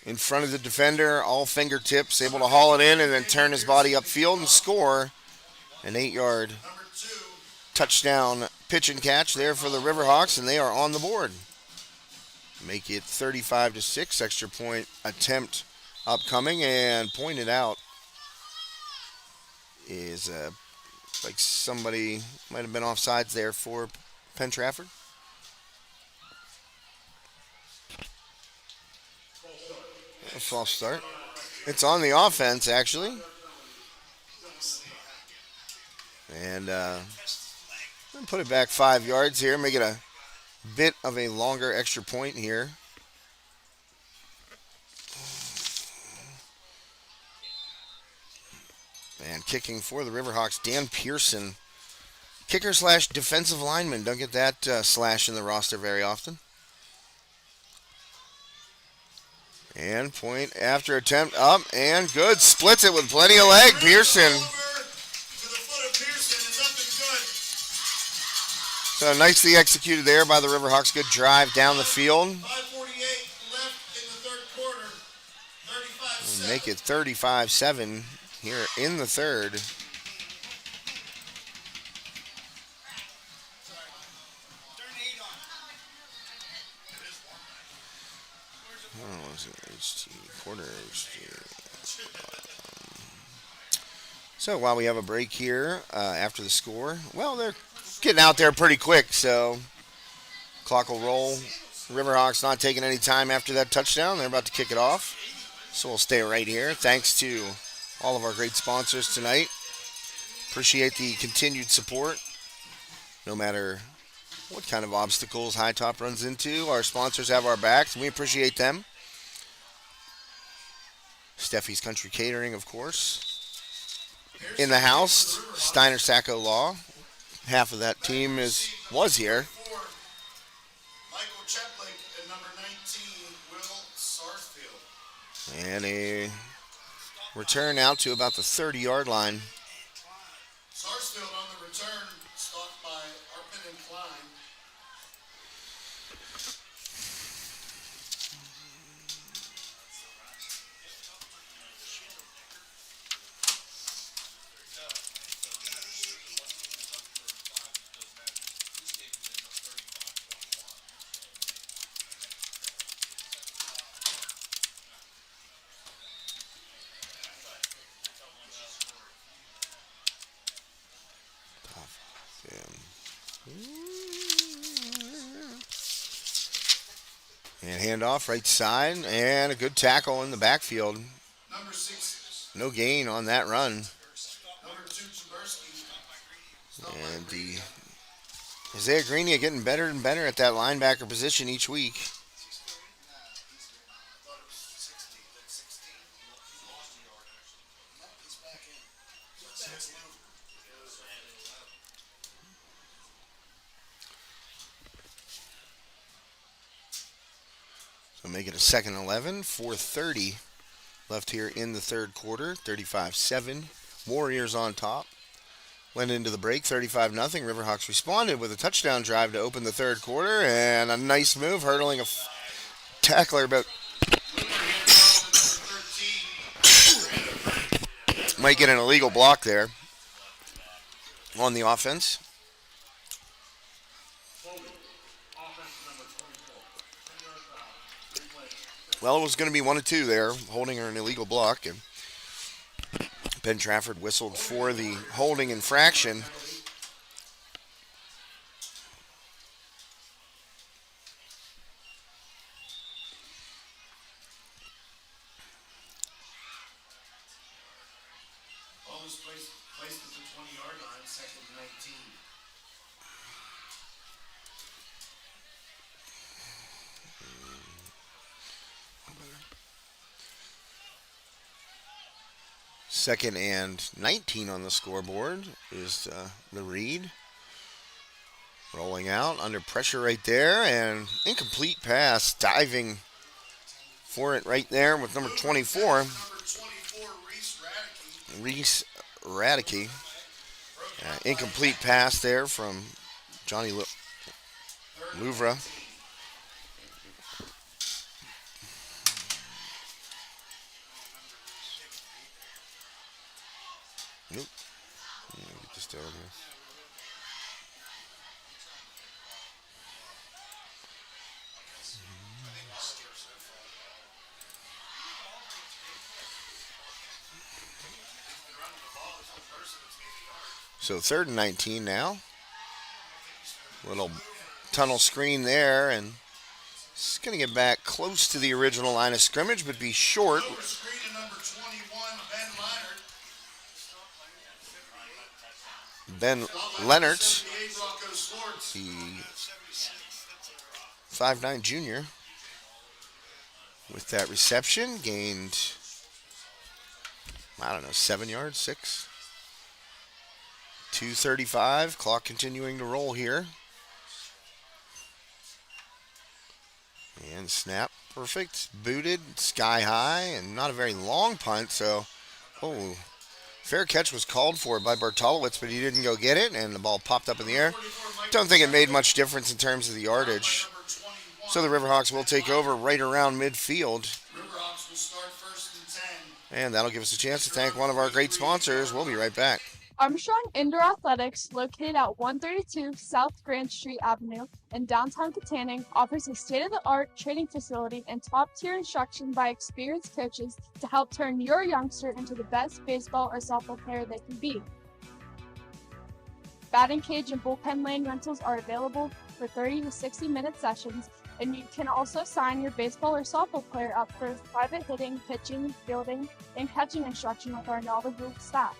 In front of the defender, all fingertips, able to haul it in and then turn his body upfield and score an 8-yard number 2. touchdown pitch and catch there for the Riverhawks, and they are on the board. Make it 35-6. Extra point attempt upcoming, and pointed out is like somebody might have been offsides there for Penn-Trafford. A false start. It's on the offense, actually. And put it back 5 yards here. Make it a bit of a longer extra point here. And kicking for the Riverhawks, Dan Pearson. Kicker / defensive lineman. Don't get that slash in the roster very often. And point after attempt up and good. Splits it with plenty of leg. Pearson. Oliver to the foot of Pearson is up and good. So nicely executed there by the Riverhawks. Good drive down the field. 5:48 left in the third quarter. 35-7. Make it 35-7 here in the third. Oh, was it HT quarter HT? So while we have a break here after the score, well, they're getting out there pretty quick, so clock will roll. Riverhawks not taking any time after that touchdown. They're about to kick it off. So we'll stay right here. Thanks to all of our great sponsors tonight. Appreciate the continued support. No matter what kind of obstacles High Top runs into, our sponsors have our backs, and we appreciate them. Steffi's Country Catering, of course. In the house, Steiner Sacco Law. Half of that team was here. Michael Cheplick at number 19. And a return out to about the 30-yard line. Sarsfield on the return, stopped by Arpin and Klein. And handoff right side, and a good tackle in the backfield. Number 6, No gain on that run. number 2, Jaberski. And the Isaiah Greenia getting better and better at that linebacker position each week. So make it a second 11, 4:30 left here in the third quarter, 35-7. Warriors on top. Went into the break, 35-0. Riverhawks responded with a touchdown drive to open the third quarter, and a nice move, hurdling a tackler about. Might get an illegal block there on the offense. Well, it was going to be 1 of 2 there, holding her an illegal block, and Penn-Trafford whistled for the holding infraction. Ball is placed at the 20-yard line, second and 19. Second and 19 on the scoreboard is the read. Rolling out under pressure right there, and incomplete pass, diving for it right there with number 24. Number 24, Reese Radke. Reese Radke. Incomplete pass there from Johnny Louvre. Nope. Get this down here. So third and 19 now. Little tunnel screen there, and it's going to get back close to the original line of scrimmage, but be short. Over screen to number 21, Ben Leonard. Ben Leonard, 78, Rocco Swartz. the 5'9" junior, with that reception, gained, 7 yards, 6. 2:35, clock continuing to roll here. And snap, perfect, booted, sky high, and not a very long punt, so, fair catch was called for by Bartolowicz, but he didn't go get it, and the ball popped up in the air. Don't think it made much difference in terms of the yardage. So the Riverhawks will take over right around midfield. Riverhawks will start first and 10. And that'll give us a chance to thank one of our great sponsors. We'll be right back. Armstrong Indoor Athletics, located at 132 South Grand Street Avenue in downtown Katanning, offers a state-of-the-art training facility and top-tier instruction by experienced coaches to help turn your youngster into the best baseball or softball player they can be. Batting cage and bullpen lane rentals are available for 30 to 60-minute sessions, and you can also sign your baseball or softball player up for private hitting, pitching, fielding, and catching instruction with our knowledgeable staff.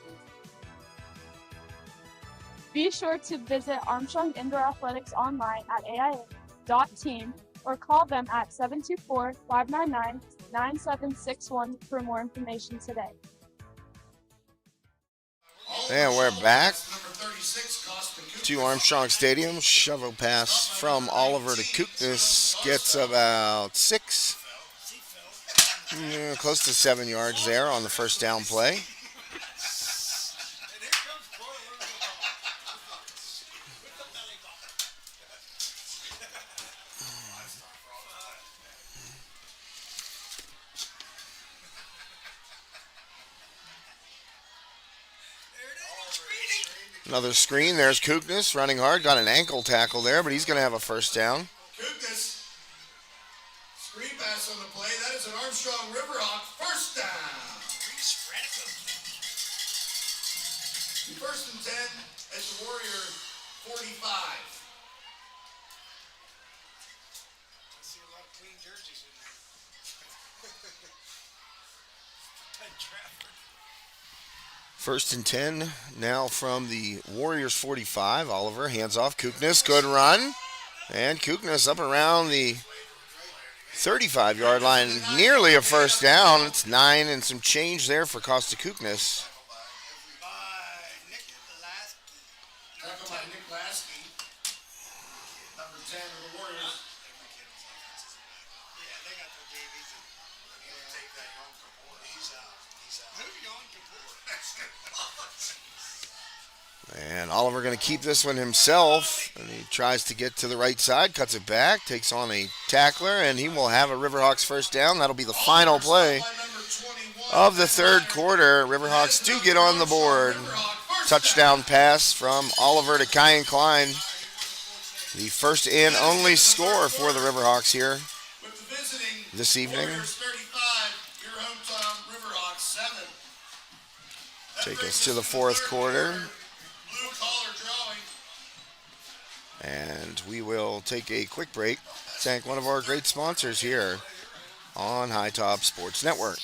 Be sure to visit Armstrong Indoor Athletics online at aia.team or call them at 724-599-9761 for more information today. And we're back Number 36, Costin Cooper. to Armstrong Stadium. Shovel pass from Oliver to Kuknis gets about 6. Close to 7 yards there on the first down play. Another screen. There's Kuknis running hard. Got an ankle tackle there, but he's going to have a first down. Kuknis. Screen pass on the play. That is an Armstrong Riverhawk first down. First and 10 at the Warrior 45. I see a lot of clean jerseys in there. Penn-Trafford. First and 10 now from the Warriors 45. Oliver hands off. Kuknis, good run. And Kuknis up around the 35-yard line. Nearly a first down. It's 9 and some change there for Costa Kuknis. Tackle by Nick Lasky. Number 10 of the Warriors. Yeah, they got the Davies. Take that young Kapoor. He's out. Who young Kapoor? And Oliver going to keep this one himself. And he tries to get to the right side, cuts it back, takes on a tackler, and he will have a Riverhawks first down. That'll be the final play of the third quarter. Riverhawks do get on the board. Touchdown pass from Oliver to Kyan Klein. The first and only score for the Riverhawks here this evening. Take us to the fourth quarter. And we will take a quick break. Thank one of our great sponsors here on High Top Sports Network.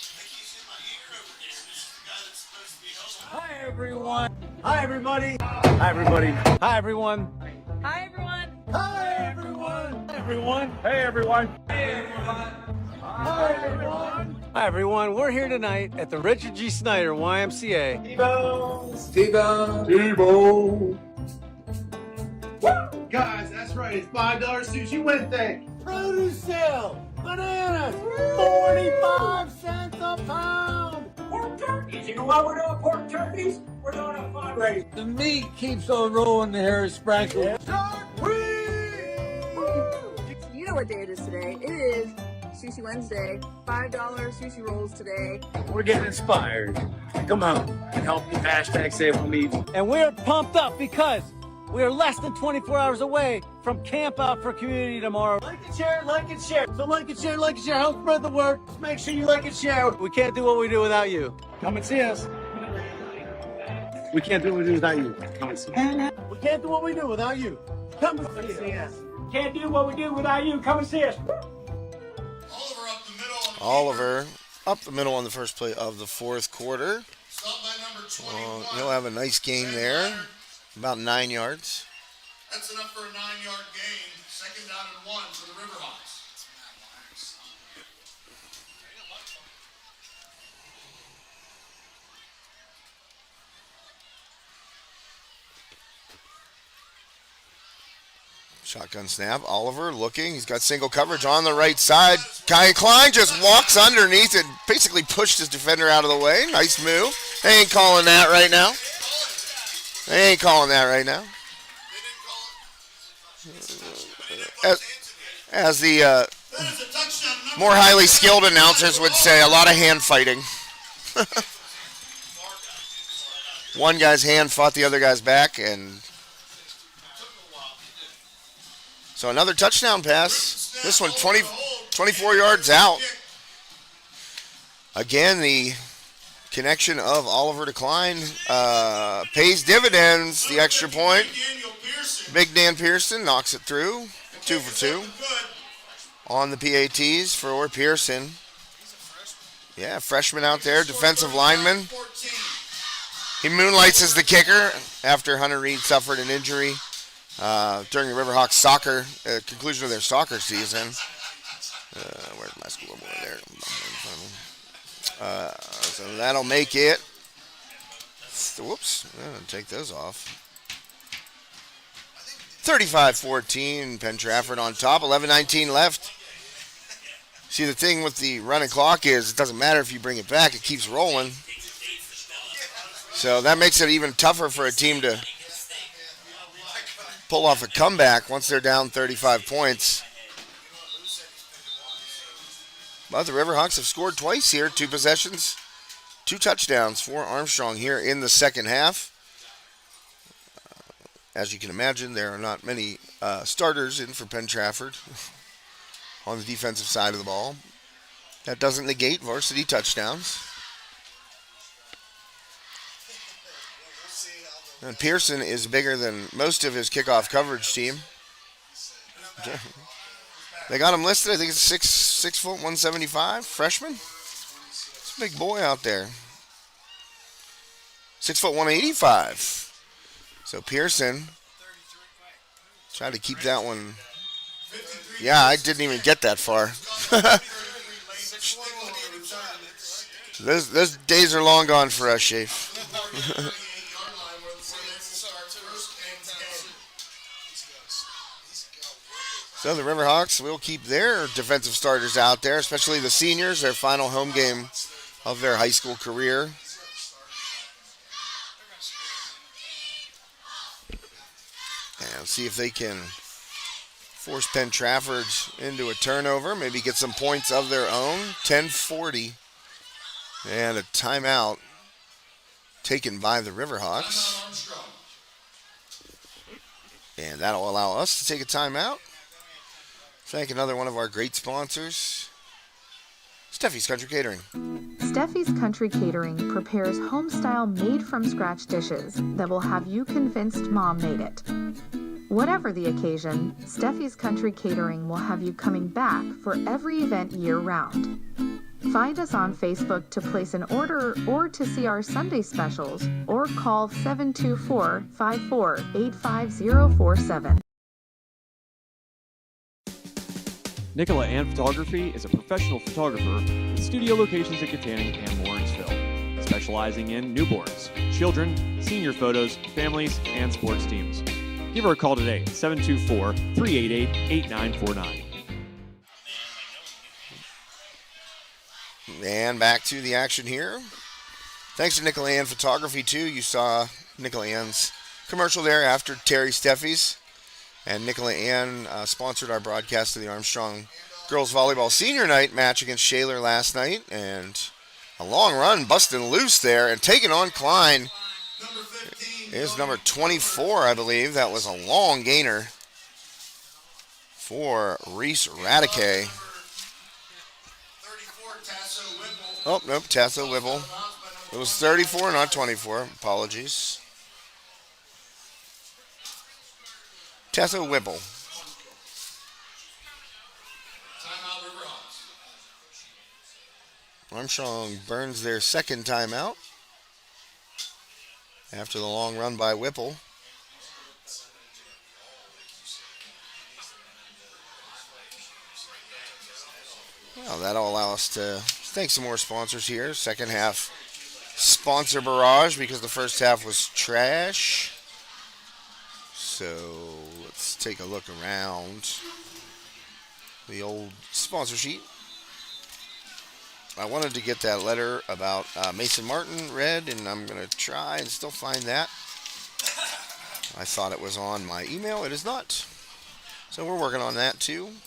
Hi everyone. Hi everybody. Hi everybody. Hi everyone. Hi, everyone. Hi everyone. Hi everyone. Hey everyone. Hey everyone. Hi everyone. Hi everyone. We're here tonight at the Richard G. Snyder YMCA. T-Bone. Guys, that's right. It's $5 sushi Wednesday. Produce sale. Bananas. 45 cents a pound. Pork turkeys. You know why we're doing pork turkeys? We're doing a fundraiser. The meat keeps on rolling, the hair is sprankled. You know what day it is today. It is Sushi Wednesday. $5 sushi rolls today. We're getting inspired. Come on and help the hashtag Save on Meat. And we're pumped up because we are less than 24 hours away from Camp Out for Community tomorrow. Like and share, like and share. So like and share, like and share. Help spread the word. Just make sure you like and share. We can't do what we do without you. Come and see us. We can't do what we do without you. Come and see us. We can't do what we do without you. Come and see us. Can't do what we do without you. Come and see us. Oliver up the middle on the first play of the fourth quarter. He'll have a nice gain there. About 9 yards. That's enough for a 9-yard gain. Second down and 1 for the Riverhawks. Shotgun snap. Oliver looking. He's got single coverage on the right side. Kyan Klein just walks underneath and basically pushed his defender out of the way. Nice move. They ain't calling that right now. They ain't calling that right now. As the more highly skilled announcers would say, a lot of hand fighting. One guy's hand fought the other guy's back, and so another touchdown pass. This one 24 yards out. Again, the connection of Oliver to Klein pays dividends. The extra point. Big Dan Pearson knocks it through. 2 for 2 on the PATs for Pearson. Yeah, freshman out there, defensive lineman. He moonlights as the kicker after Hunter Reed suffered an injury during the Riverhawks soccer, conclusion of their soccer season. Where's my scoreboard there? So that'll make it. Whoops, take those off. 35-14, Penn-Trafford on top, 11-19 left. See, the thing with the running clock is it doesn't matter if you bring it back; it keeps rolling. So that makes it even tougher for a team to pull off a comeback once they're down 35 points. But the Riverhawks have scored twice here, 2 possessions, 2 touchdowns for Armstrong here in the second half. As you can imagine, there are not many starters in for Penn-Trafford on the defensive side of the ball. That doesn't negate varsity touchdowns. And Pearson is bigger than most of his kickoff coverage team. They got him listed, I think it's 6 foot 175, freshman. It's a big boy out there. 6 foot 185. So Pearson tried to keep that one. Yeah, I didn't even get that far. Those days are long gone for us, Shafe. So the Riverhawks will keep their defensive starters out there, especially the seniors, their final home game of their high school career. And see if they can force Penn-Trafford into a turnover, maybe get some points of their own. 10:40 and a timeout taken by the Riverhawks. And that'll allow us to take a timeout. Thank another one of our great sponsors, Steffi's Country Catering. Steffi's Country Catering prepares home-style made-from-scratch dishes that will have you convinced Mom made it. Whatever the occasion, Steffi's Country Catering will have you coming back for every event year-round. Find us on Facebook to place an order or to see our Sunday specials, or call 724-54-85047. Nicola Ann Photography is a professional photographer with studio locations in Katanning and Lawrenceville, specializing in newborns, children, senior photos, families, and sports teams. Give her a call today at 724-388-8949. And back to the action here. Thanks to Nicola Ann Photography, too. You saw Nicola Ann's commercial there after Terry Steffi's. And Nicola Ann sponsored our broadcast of the Armstrong Girls Volleyball Senior Night match against Shaler last night. And a long run busting loose there and taking on Klein. Is number 24, I believe. That was a long gainer for Reese Radike. Oh, nope, Tasso Whipple. It was 34, not 24. Apologies. Tasso Whipple. Armstrong burns their second timeout after the long run by Whipple. Well, that'll allow us to thank some more sponsors here. Second half sponsor barrage because the first half was trash. So let's take a look around the old sponsor sheet. I wanted to get that letter about Mason Martin read, and I'm going to try and still find that. I thought it was on my email. It is not. So we're working on that too.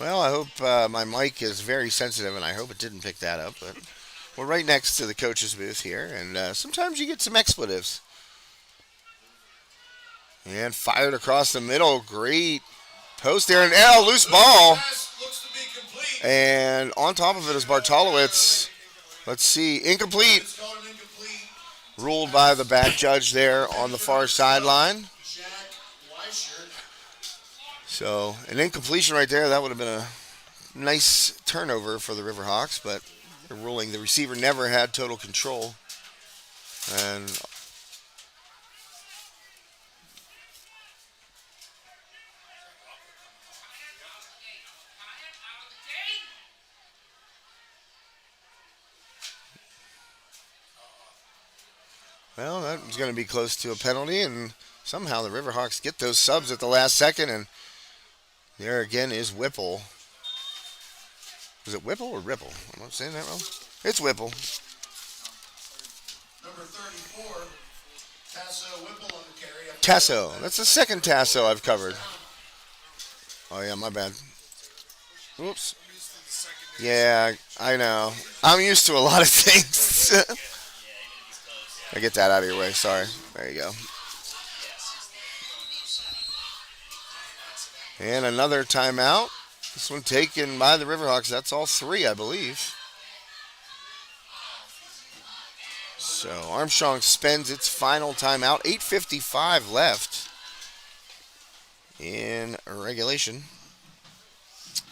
Well, I hope my mic is very sensitive, and I hope it didn't pick that up. But we're right next to the coach's booth here, and sometimes you get some expletives. And fired across the middle. Great post there. And loose ball. And on top of it is Bartolowicz. Let's see. Incomplete. Ruled by the back judge there on the far sideline. So an incompletion right there. That would have been a nice turnover for the Riverhawks. But the ruling, the receiver never had total control. And Well, that was going to be close to a penalty, and somehow the Riverhawks get those subs at the last second, and there again is Whipple. Is it Whipple or Ripple? Am I saying that wrong? It's Whipple. Number 34, Tasso Whipple on the carry. Tasso. That's the second Tasso I've covered. Oh, yeah, my bad. Oops. Yeah, I know. I'm used to a lot of things. I get that out of your way. Sorry. There you go. And another timeout. This one taken by the Riverhawks. That's all three, I believe. So Armstrong spends its final timeout. 8:55 left in regulation.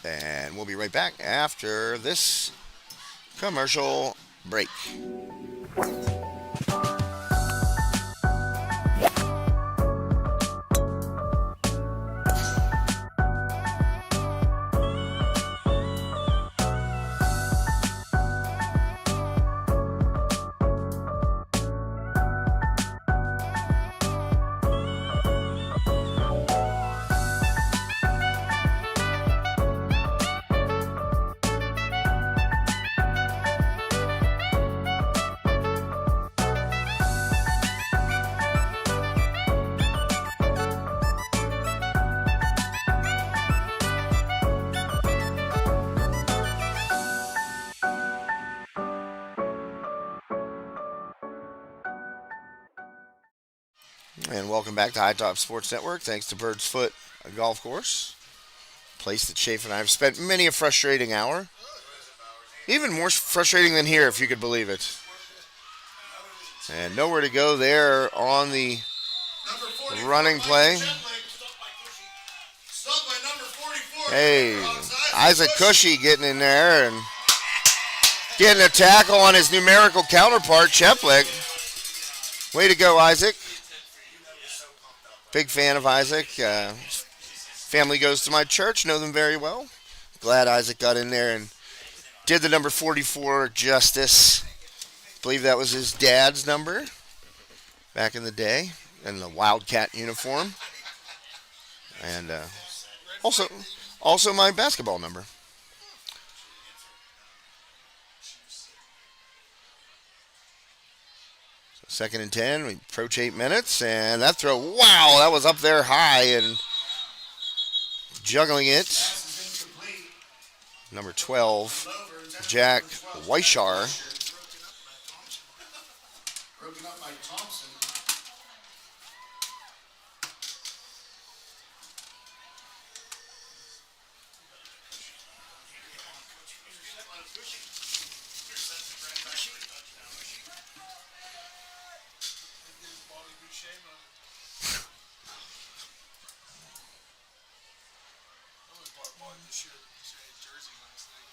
And we'll be right back after this commercial break. And welcome back to High Top Sports Network. Thanks to Bird's Foot Golf Course. A place that Chafe and I have spent many a frustrating hour. Even more frustrating than here, if you could believe it. And nowhere to go there on the running play. Hey, Isaac Cushy getting in there and getting a tackle on his numerical counterpart, Cheplick. Way to go, Isaac. Big fan of Isaac. Family goes to my church, know them very well. Glad Isaac got in there and did the number 44 justice. Believe that was his dad's number back in the day in the Wildcat uniform. And also my basketball number. Second and 10, we approach 8 minutes, and that throw, wow, that was up there high and juggling it. Number 12, Jack Weishar. Broken up by Thompson.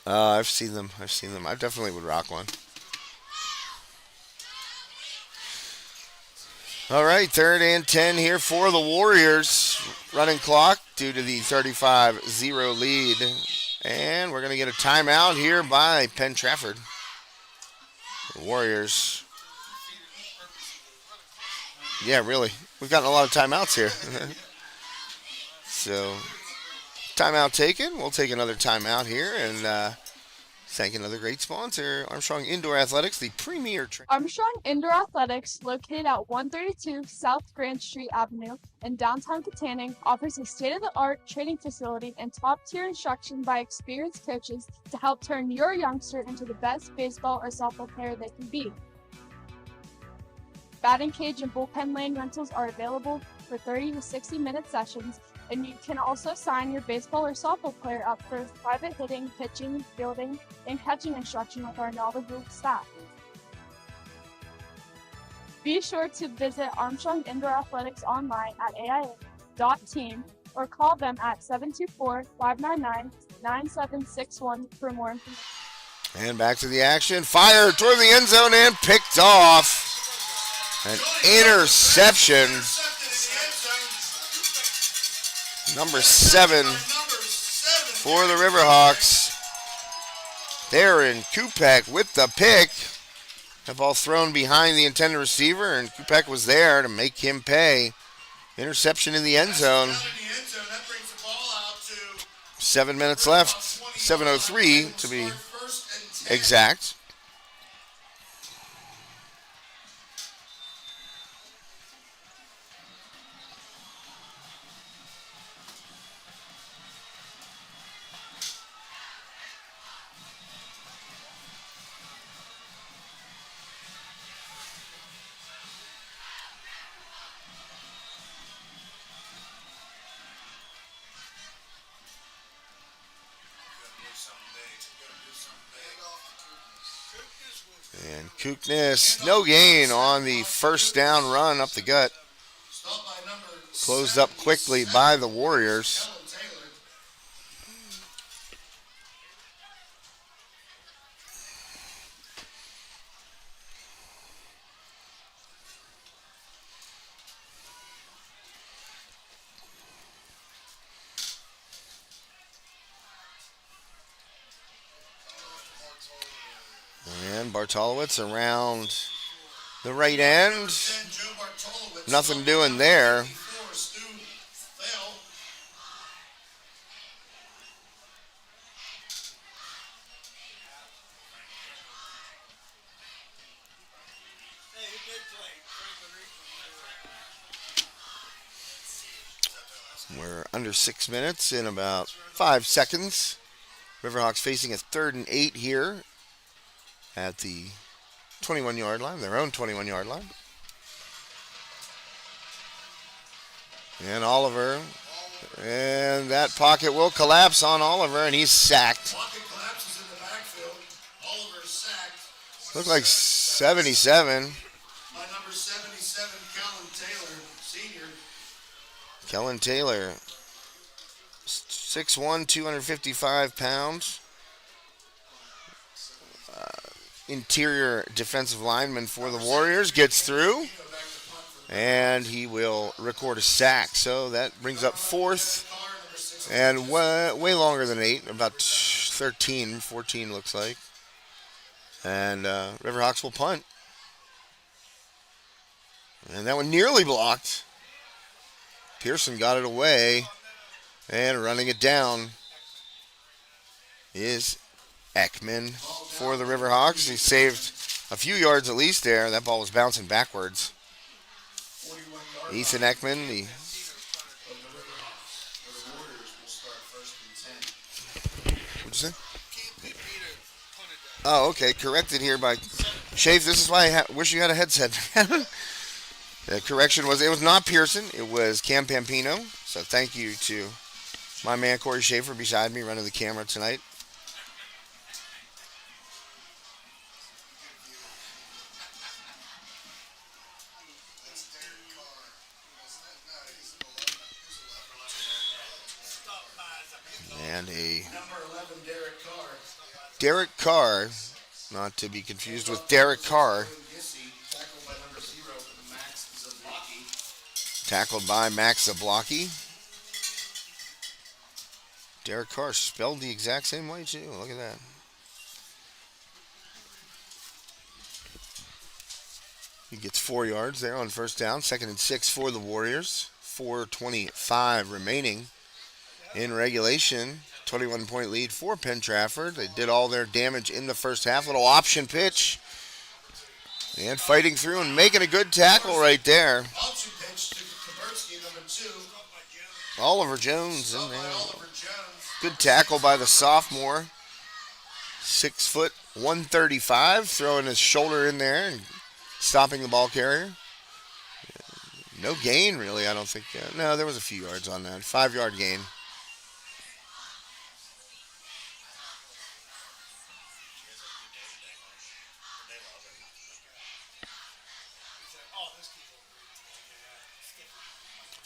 I've seen them. I definitely would rock one. All right, 3rd and 10 here for the Warriors. Running clock due to the 35-0 lead. And we're going to get a timeout here by Penn-Trafford. The Warriors. Yeah, really. We've gotten a lot of timeouts here. So, timeout taken. We'll take another timeout here and thank another great sponsor, Armstrong Indoor Athletics, the premier. Armstrong Indoor Athletics, located at 132 South Grand Street Avenue in downtown Katanning, offers a state-of-the-art training facility and top-tier instruction by experienced coaches to help turn your youngster into the best baseball or softball player they can be. Batting cage and bullpen lane rentals are available for 30 to 60-minute sessions, and you can also sign your baseball or softball player up for private hitting, pitching, fielding, and catching instruction with our knowledgeable staff. Be sure to visit Armstrong Indoor Athletics online at aia.team or call them at 724-599-9761 for more information. And back to the action. Fired toward the end zone and picked off. An interception. Number 7 for the Riverhawks. Darren Kupek with the pick. That ball thrown behind the intended receiver, and Kupek was there to make him pay. Interception in the end zone. Down in the end zone, that brings the ball out to 7 minutes left. 7:03 to be exact. And Kuknis, no gain on the first down run up the gut. Closed up quickly by the Warriors. And Bartolowicz around the right end. Nothing doing there. We're under 6 minutes in about 5 seconds. Riverhawks facing a 3rd and 8 here at the 21-yard line, their own 21-yard line. And Oliver, and that pocket will collapse on Oliver, and he's sacked. Pocket collapses in the backfield. Oliver is sacked. Looked like 77. By number 77, Kellen Taylor, senior. Kellen Taylor, 6'1", 255 pounds. Interior defensive lineman for the Warriors, gets through, and he will record a sack. So that brings up 4th, and way longer than 8, about 13, 14 looks like. And Riverhawks will punt. And that one nearly blocked. Pearson got it away, and running it down is Ekman for the Riverhawks. He saved a few yards at least there. That ball was bouncing backwards. Ethan Ekman, what'd you say? Oh, okay. Corrected here by Shafe. This is why I wish you had a headset. The correction was, it was not Pearson. It was Cam Pampino. So thank you to my man Corey Schaefer beside me running the camera tonight. And a Derek Carr, not to be confused with Derek Carr. Tackled by Max Zablocki. Derek Carr spelled the exact same way too. Look at that. He gets 4 yards there on first down. 2nd and 6 for the Warriors. 4:25 remaining in regulation. 21-point lead for Penn-Trafford. They did all their damage in the first half. Little option pitch. And fighting through and making a good tackle right there. Option pitch to Kaberski, number 2. Oliver Jones in there. Good tackle by the sophomore. 6 foot, 135. Throwing his shoulder in there and stopping the ball carrier. No gain, really, I don't think. No, there was a few yards on that. 5-yard gain.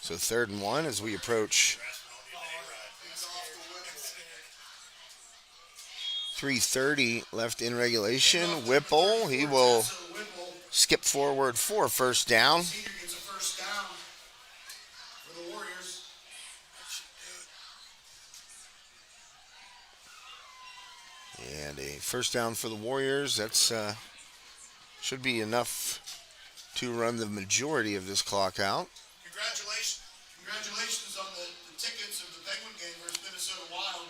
So 3rd and 1 as we approach 3:30 left in regulation. Whipple, he will skip forward for first down. Senior gets a first down for the Warriors. And a first down for the Warriors. That's Should be enough to run the majority of this clock out. Congratulations on the tickets of the Penguin game versus Minnesota Wild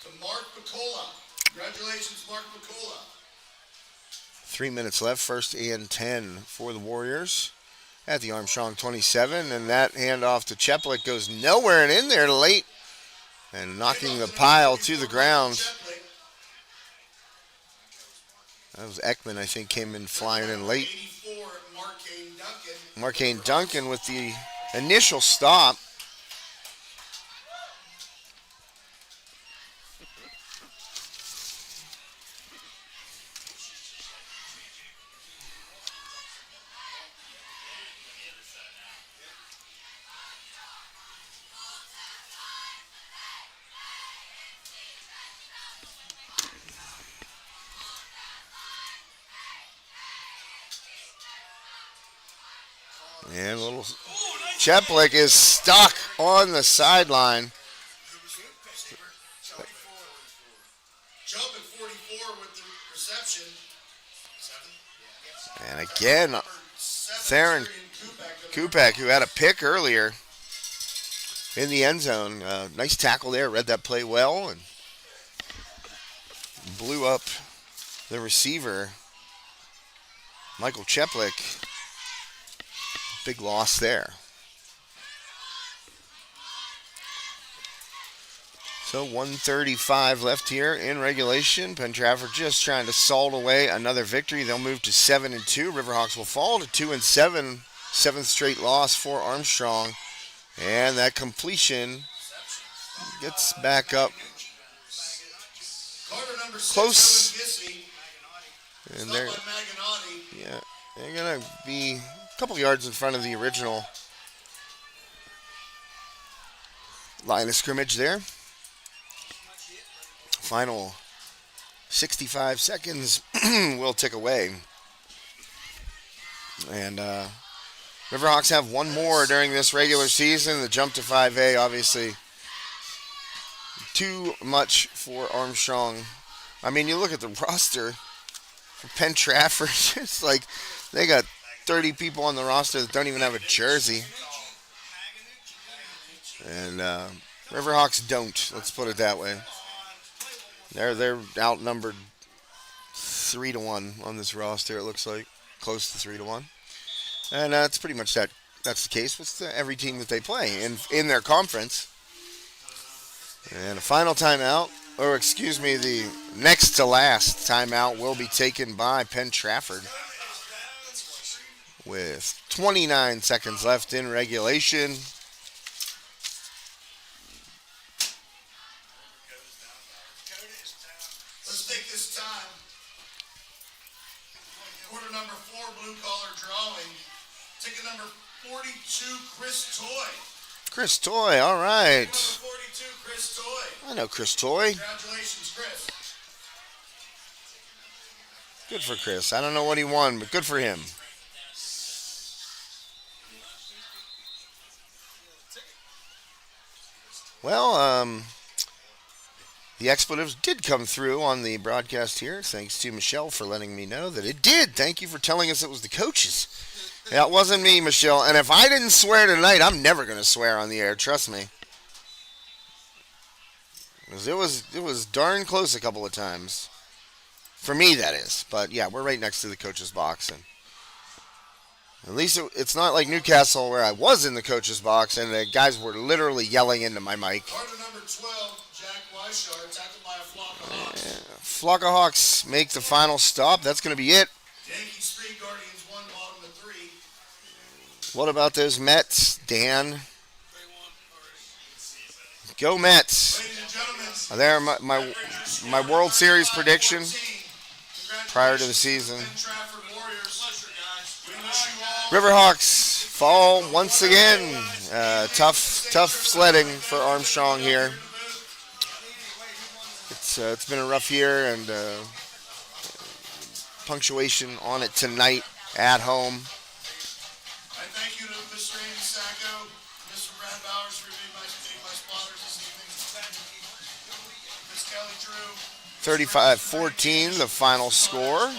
to Mark Picola. Congratulations, Mark Picola. 3 minutes left, 1st and 10 for the Warriors at the Armstrong 27, and that handoff to Cheplik goes nowhere and in there late and knocking the pile to the ground. That was Ekman, I think, came in flying in late. Markane Duncan with the initial stop. And little Cheplik is stuck on the sideline. Jump at 44 with the reception. And again, Theron Kupek, who had a pick earlier in the end zone. Nice tackle there, read that play well, and blew up the receiver, Michael Cheplik. Big loss there. So 1:35 left here in regulation. Penn-Trafford just trying to salt away another victory. They'll move to 7-2. Riverhawks will fall to 2-7. 7th straight loss for Armstrong. And that completion gets back up close. And they're going to be a couple yards in front of the original line of scrimmage there. Final 65 seconds will tick away. And Riverhawks have one more during this regular season. The jump to 5A, obviously, too much for Armstrong. I mean, you look at the roster for Penn-Trafford. It's like they got 30 people on the roster that don't even have a jersey. And Riverhawks don't. Let's put it that way. They're outnumbered 3-1 on this roster. It looks like close to 3-1, and it's pretty much that. That's the case with every team that they play in their conference. And a final timeout, or excuse me, the next to last timeout will be taken by Penn-Trafford with 29 seconds left in regulation. Let's take this time. Quarter number 4, blue collar drawing. Ticket number 42, Chris Toy. Chris Toy, all right. Number 42, Chris Toy. I know Chris Toy. Congratulations, Chris. Good for Chris. I don't know what he won, but good for him. Well, the expletives did come through on the broadcast here. Thanks to Michelle for letting me know that it did. Thank you for telling us it was the coaches. Yeah, it wasn't me, Michelle. And if I didn't swear tonight, I'm never going to swear on the air. Trust me. 'Cause it was darn close a couple of times. For me, that is. But, yeah, we're right next to the coach's box. And at least it's not like Newcastle where I was in the coach's box and the guys were literally yelling into my mic. Quarter number 12, Jack Weishart, tackled by a flock of Hawks. Flock of Hawks make the final stop. That's going to be it. Yankees 3, Guardians 1, bottom of 3. What about those Mets, Dan? Go Mets. Ladies and gentlemen, There, my World Series prediction prior to the season. Penn-Trafford Warriors. We wish you all Riverhawks fall once again. Tough sledding for Armstrong here. It's been a rough year, and punctuation on it tonight at home. I thank you to Mr. Andy Sacco, Mr. Brad Bowers for being my spotters this evening. Miss Kelly Drew. 35-14, the final score.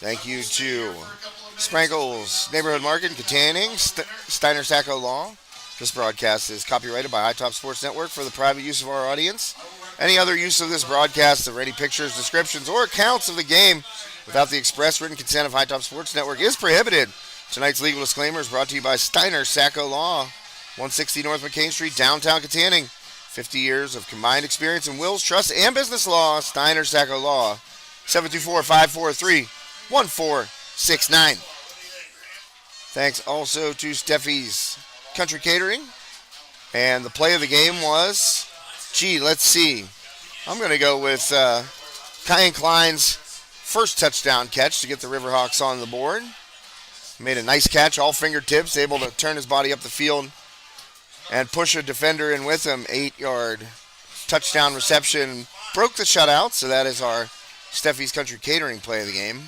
Thank you to Sprankles Neighborhood Market in Katanning, Steiner Sacco Law. This broadcast is copyrighted by High Top Sports Network for the private use of our audience. Any other use of this broadcast of any pictures, descriptions, or accounts of the game without the express written consent of High Top Sports Network is prohibited. Tonight's legal disclaimer is brought to you by Steiner Sacco Law, 160 North McCain Street, downtown Katanning. 50 years of combined experience in wills, trusts, and business law. Steiner Sacco Law, 724-543-1469. Thanks also to Steffi's Country Catering. And the play of the game was, let's see. I'm going to go with Kyan Klein's first touchdown catch to get the Riverhawks on the board. Made a nice catch, all fingertips, able to turn his body up the field and push a defender in with him. 8-yard touchdown reception. Broke the shutout, so that is our Steffi's Country Catering play of the game.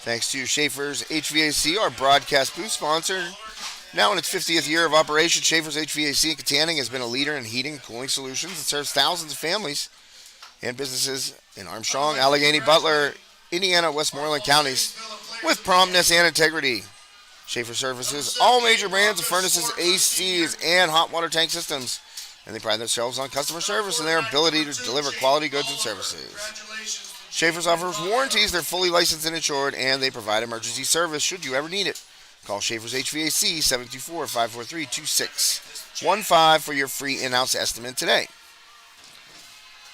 Thanks to Schaefer's HVAC, our broadcast booth sponsor. Now in its 50th year of operation, Schaefer's HVAC in Katanning has been a leader in heating and cooling solutions and serves thousands of families and businesses in Armstrong, Allegheny, Butler, Indiana, Westmoreland counties with promptness and integrity. Schaefer services all major brands of furnaces, ACs, and hot water tank systems. And they pride themselves on customer service and their ability to deliver quality goods and services. Schaefer's offers warranties. They're fully licensed and insured, and they provide emergency service should you ever need it. Call Schaefer's HVAC, 724-543-2615 for your free in-house estimate today.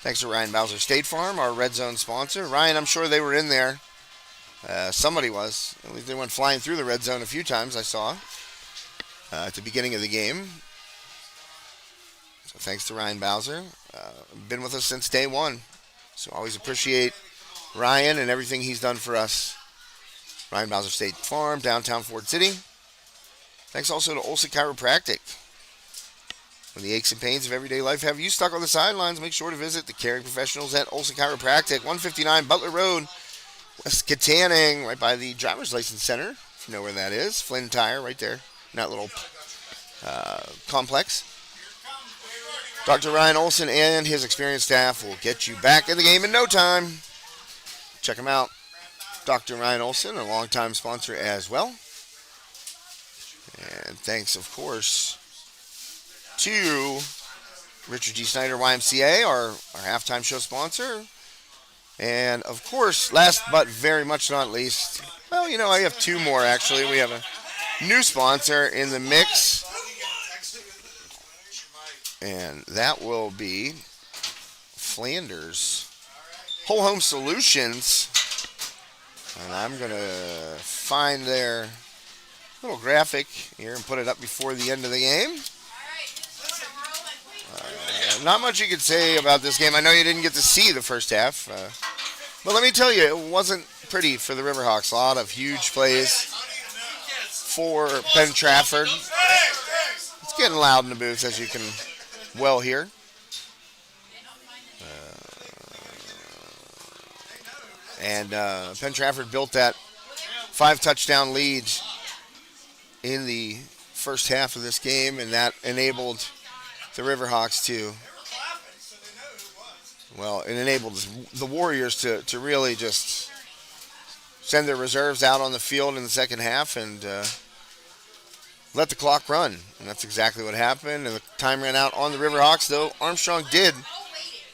Thanks to Ryan Bowser State Farm, our Red Zone sponsor. Ryan, I'm sure they were in there. Somebody was. At least they went flying through the red zone a few times, I saw, at the beginning of the game. So thanks to Ryan Bowser. Been with us since day one. So always appreciate Ryan and everything he's done for us. Ryan Bowser State Farm, downtown Ford City. Thanks also to Olson Chiropractic. When the aches and pains of everyday life have you stuck on the sidelines, make sure to visit the caring professionals at Olson Chiropractic, 159 Butler Road, West Katanning, right by the Driver's License Center, if you know where that is. Flynn Tire, right there in that little complex. Dr. Ryan Olson and his experienced staff will get you back in the game in no time. Check him out. Dr. Ryan Olson, a longtime sponsor as well. And thanks, of course, to Richard G. Snyder YMCA, our halftime show sponsor. And, of course, last but very much not least, well, I have two more, actually. We have a new sponsor in the mix. And that will be Flanders Whole Home Solutions. And I'm going to find their little graphic here and put it up before the end of the game. Not much you could say about this game. I know you didn't get to see the first half. But let me tell you, it wasn't pretty for the Riverhawks. A lot of huge plays for Penn-Trafford. It's getting loud in the booths, as you can well hear. And Penn-Trafford built that 5-touchdown lead in the first half of this game, and that enabled the Riverhawks to, well, it enabled the Warriors to really just send their reserves out on the field in the second half and let the clock run. And that's exactly what happened. And the time ran out on the Riverhawks, though Armstrong did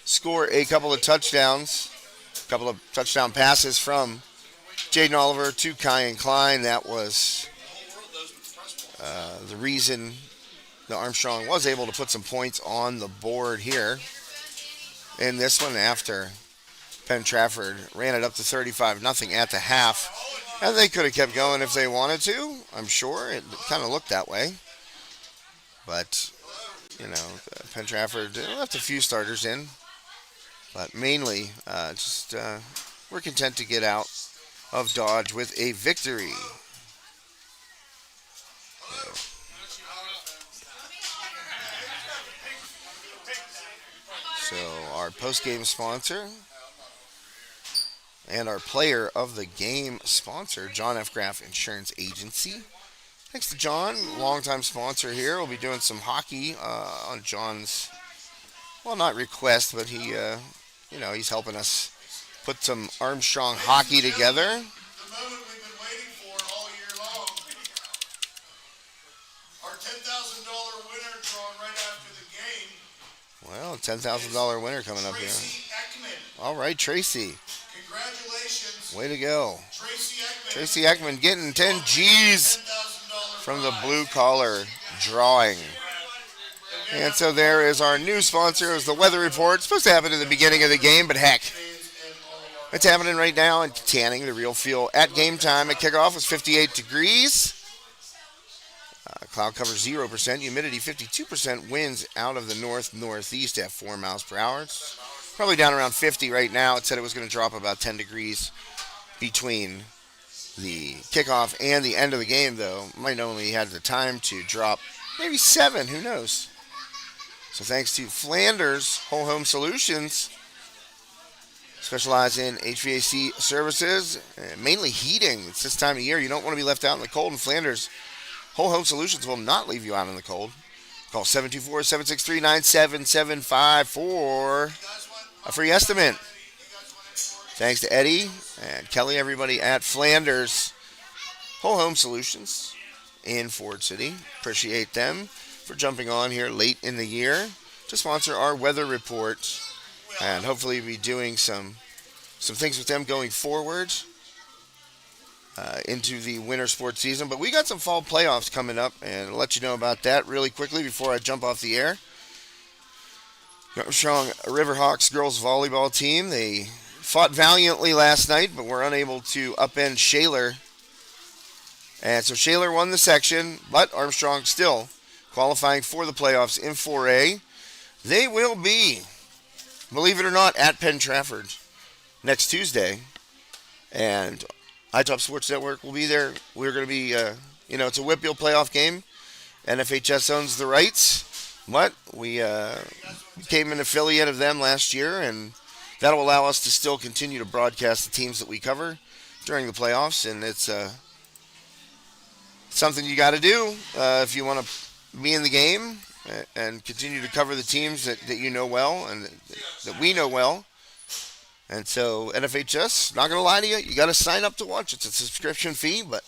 score a couple of touchdowns, a couple of touchdown passes from Jaden Oliver to Kyan Klein. That was the reason that Armstrong was able to put some points on the board here in this one after Penn-Trafford ran it up to 35-0 at the half. And they could have kept going if they wanted to, I'm sure. It kind of looked that way. But, Penn-Trafford left a few starters in. But mainly, we're content to get out of Dodge with a victory. So our post-game sponsor and our player of the game sponsor, John F. Graff Insurance Agency. Thanks to John, longtime sponsor here. We'll be doing some hockey on John's, well, not request, but he, he's helping us put some Armstrong hockey together. The moment we've been waiting for all year long. Our $10,000 winner drawn right after the game. Well, $10,000 winner coming up here. Tracy Ekman. All right, Tracy. Congratulations. Way to go. Tracy Ekman. Tracy Ekman getting 10 G's from the blue collar drawing. And so there is our new sponsor, is the weather report. It's supposed to happen in the beginning of the game, but heck, it's happening right now in Tanning, the real feel. At game time, at kickoff, was 58 degrees. Cloud cover 0%, humidity 52%, winds out of the north-northeast at 4 miles per hour. It's probably down around 50 right now. It said it was going to drop about 10 degrees between the kickoff and the end of the game, though. Might only have the time to drop maybe 7, who knows. So thanks to Flanders Whole Home Solutions, specialize in HVAC services, mainly heating. It's this time of year. You don't want to be left out in the cold, and Flanders Whole Home Solutions will not leave you out in the cold. Call 724-763-9775 for a free estimate. Thanks to Eddie and Kelly, everybody at Flanders Whole Home Solutions in Ford City. Appreciate them for jumping on here late in the year to sponsor our weather report. And hopefully be doing some things with them going forward into the winter sports season. But we got some fall playoffs coming up, and I'll let you know about that really quickly before I jump off the air. Armstrong Riverhawks girls volleyball team, they fought valiantly last night, but were unable to upend Shaler. And so Shaler won the section, but Armstrong still qualifying for the playoffs in 4A. They will be, believe it or not, at Penn-Trafford next Tuesday. And iTop Sports Network will be there. We're going to be, it's a WPIAL playoff game. NFHS owns the rights, but we became an affiliate of them last year, and that'll allow us to still continue to broadcast the teams that we cover during the playoffs. And it's something you got to do if you want to be in the game and continue to cover the teams that you know well and that we know well. And so NFHS, not going to lie to you, you got to sign up to watch. It's a subscription fee, but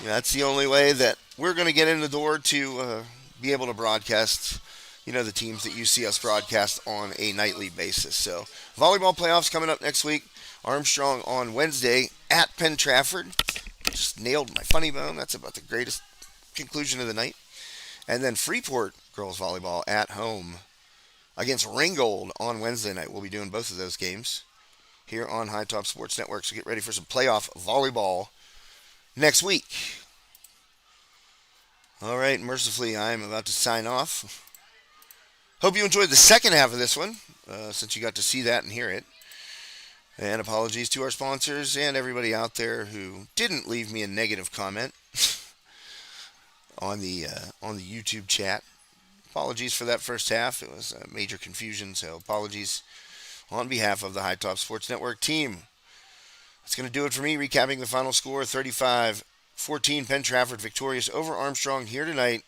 that's the only way that we're going to get in the door to be able to broadcast, the teams that you see us broadcast on a nightly basis. So volleyball playoffs coming up next week. Armstrong on Wednesday at Penn-Trafford. Just nailed my funny bone. That's about the greatest conclusion of the night. And then Freeport girls volleyball at home against Ringgold on Wednesday night. We'll be doing both of those games here on High Top Sports Network. So get ready for some playoff volleyball next week. All right, mercifully, I'm about to sign off. Hope you enjoyed the second half of this one, since you got to see that and hear it. And apologies to our sponsors and everybody out there who didn't leave me a negative comment on the YouTube chat. Apologies for that first half. It was a major confusion, so apologies on behalf of the High Top Sports Network team. That's going to do it for me, recapping the final score, 35-14 Penn-Trafford victorious over Armstrong here tonight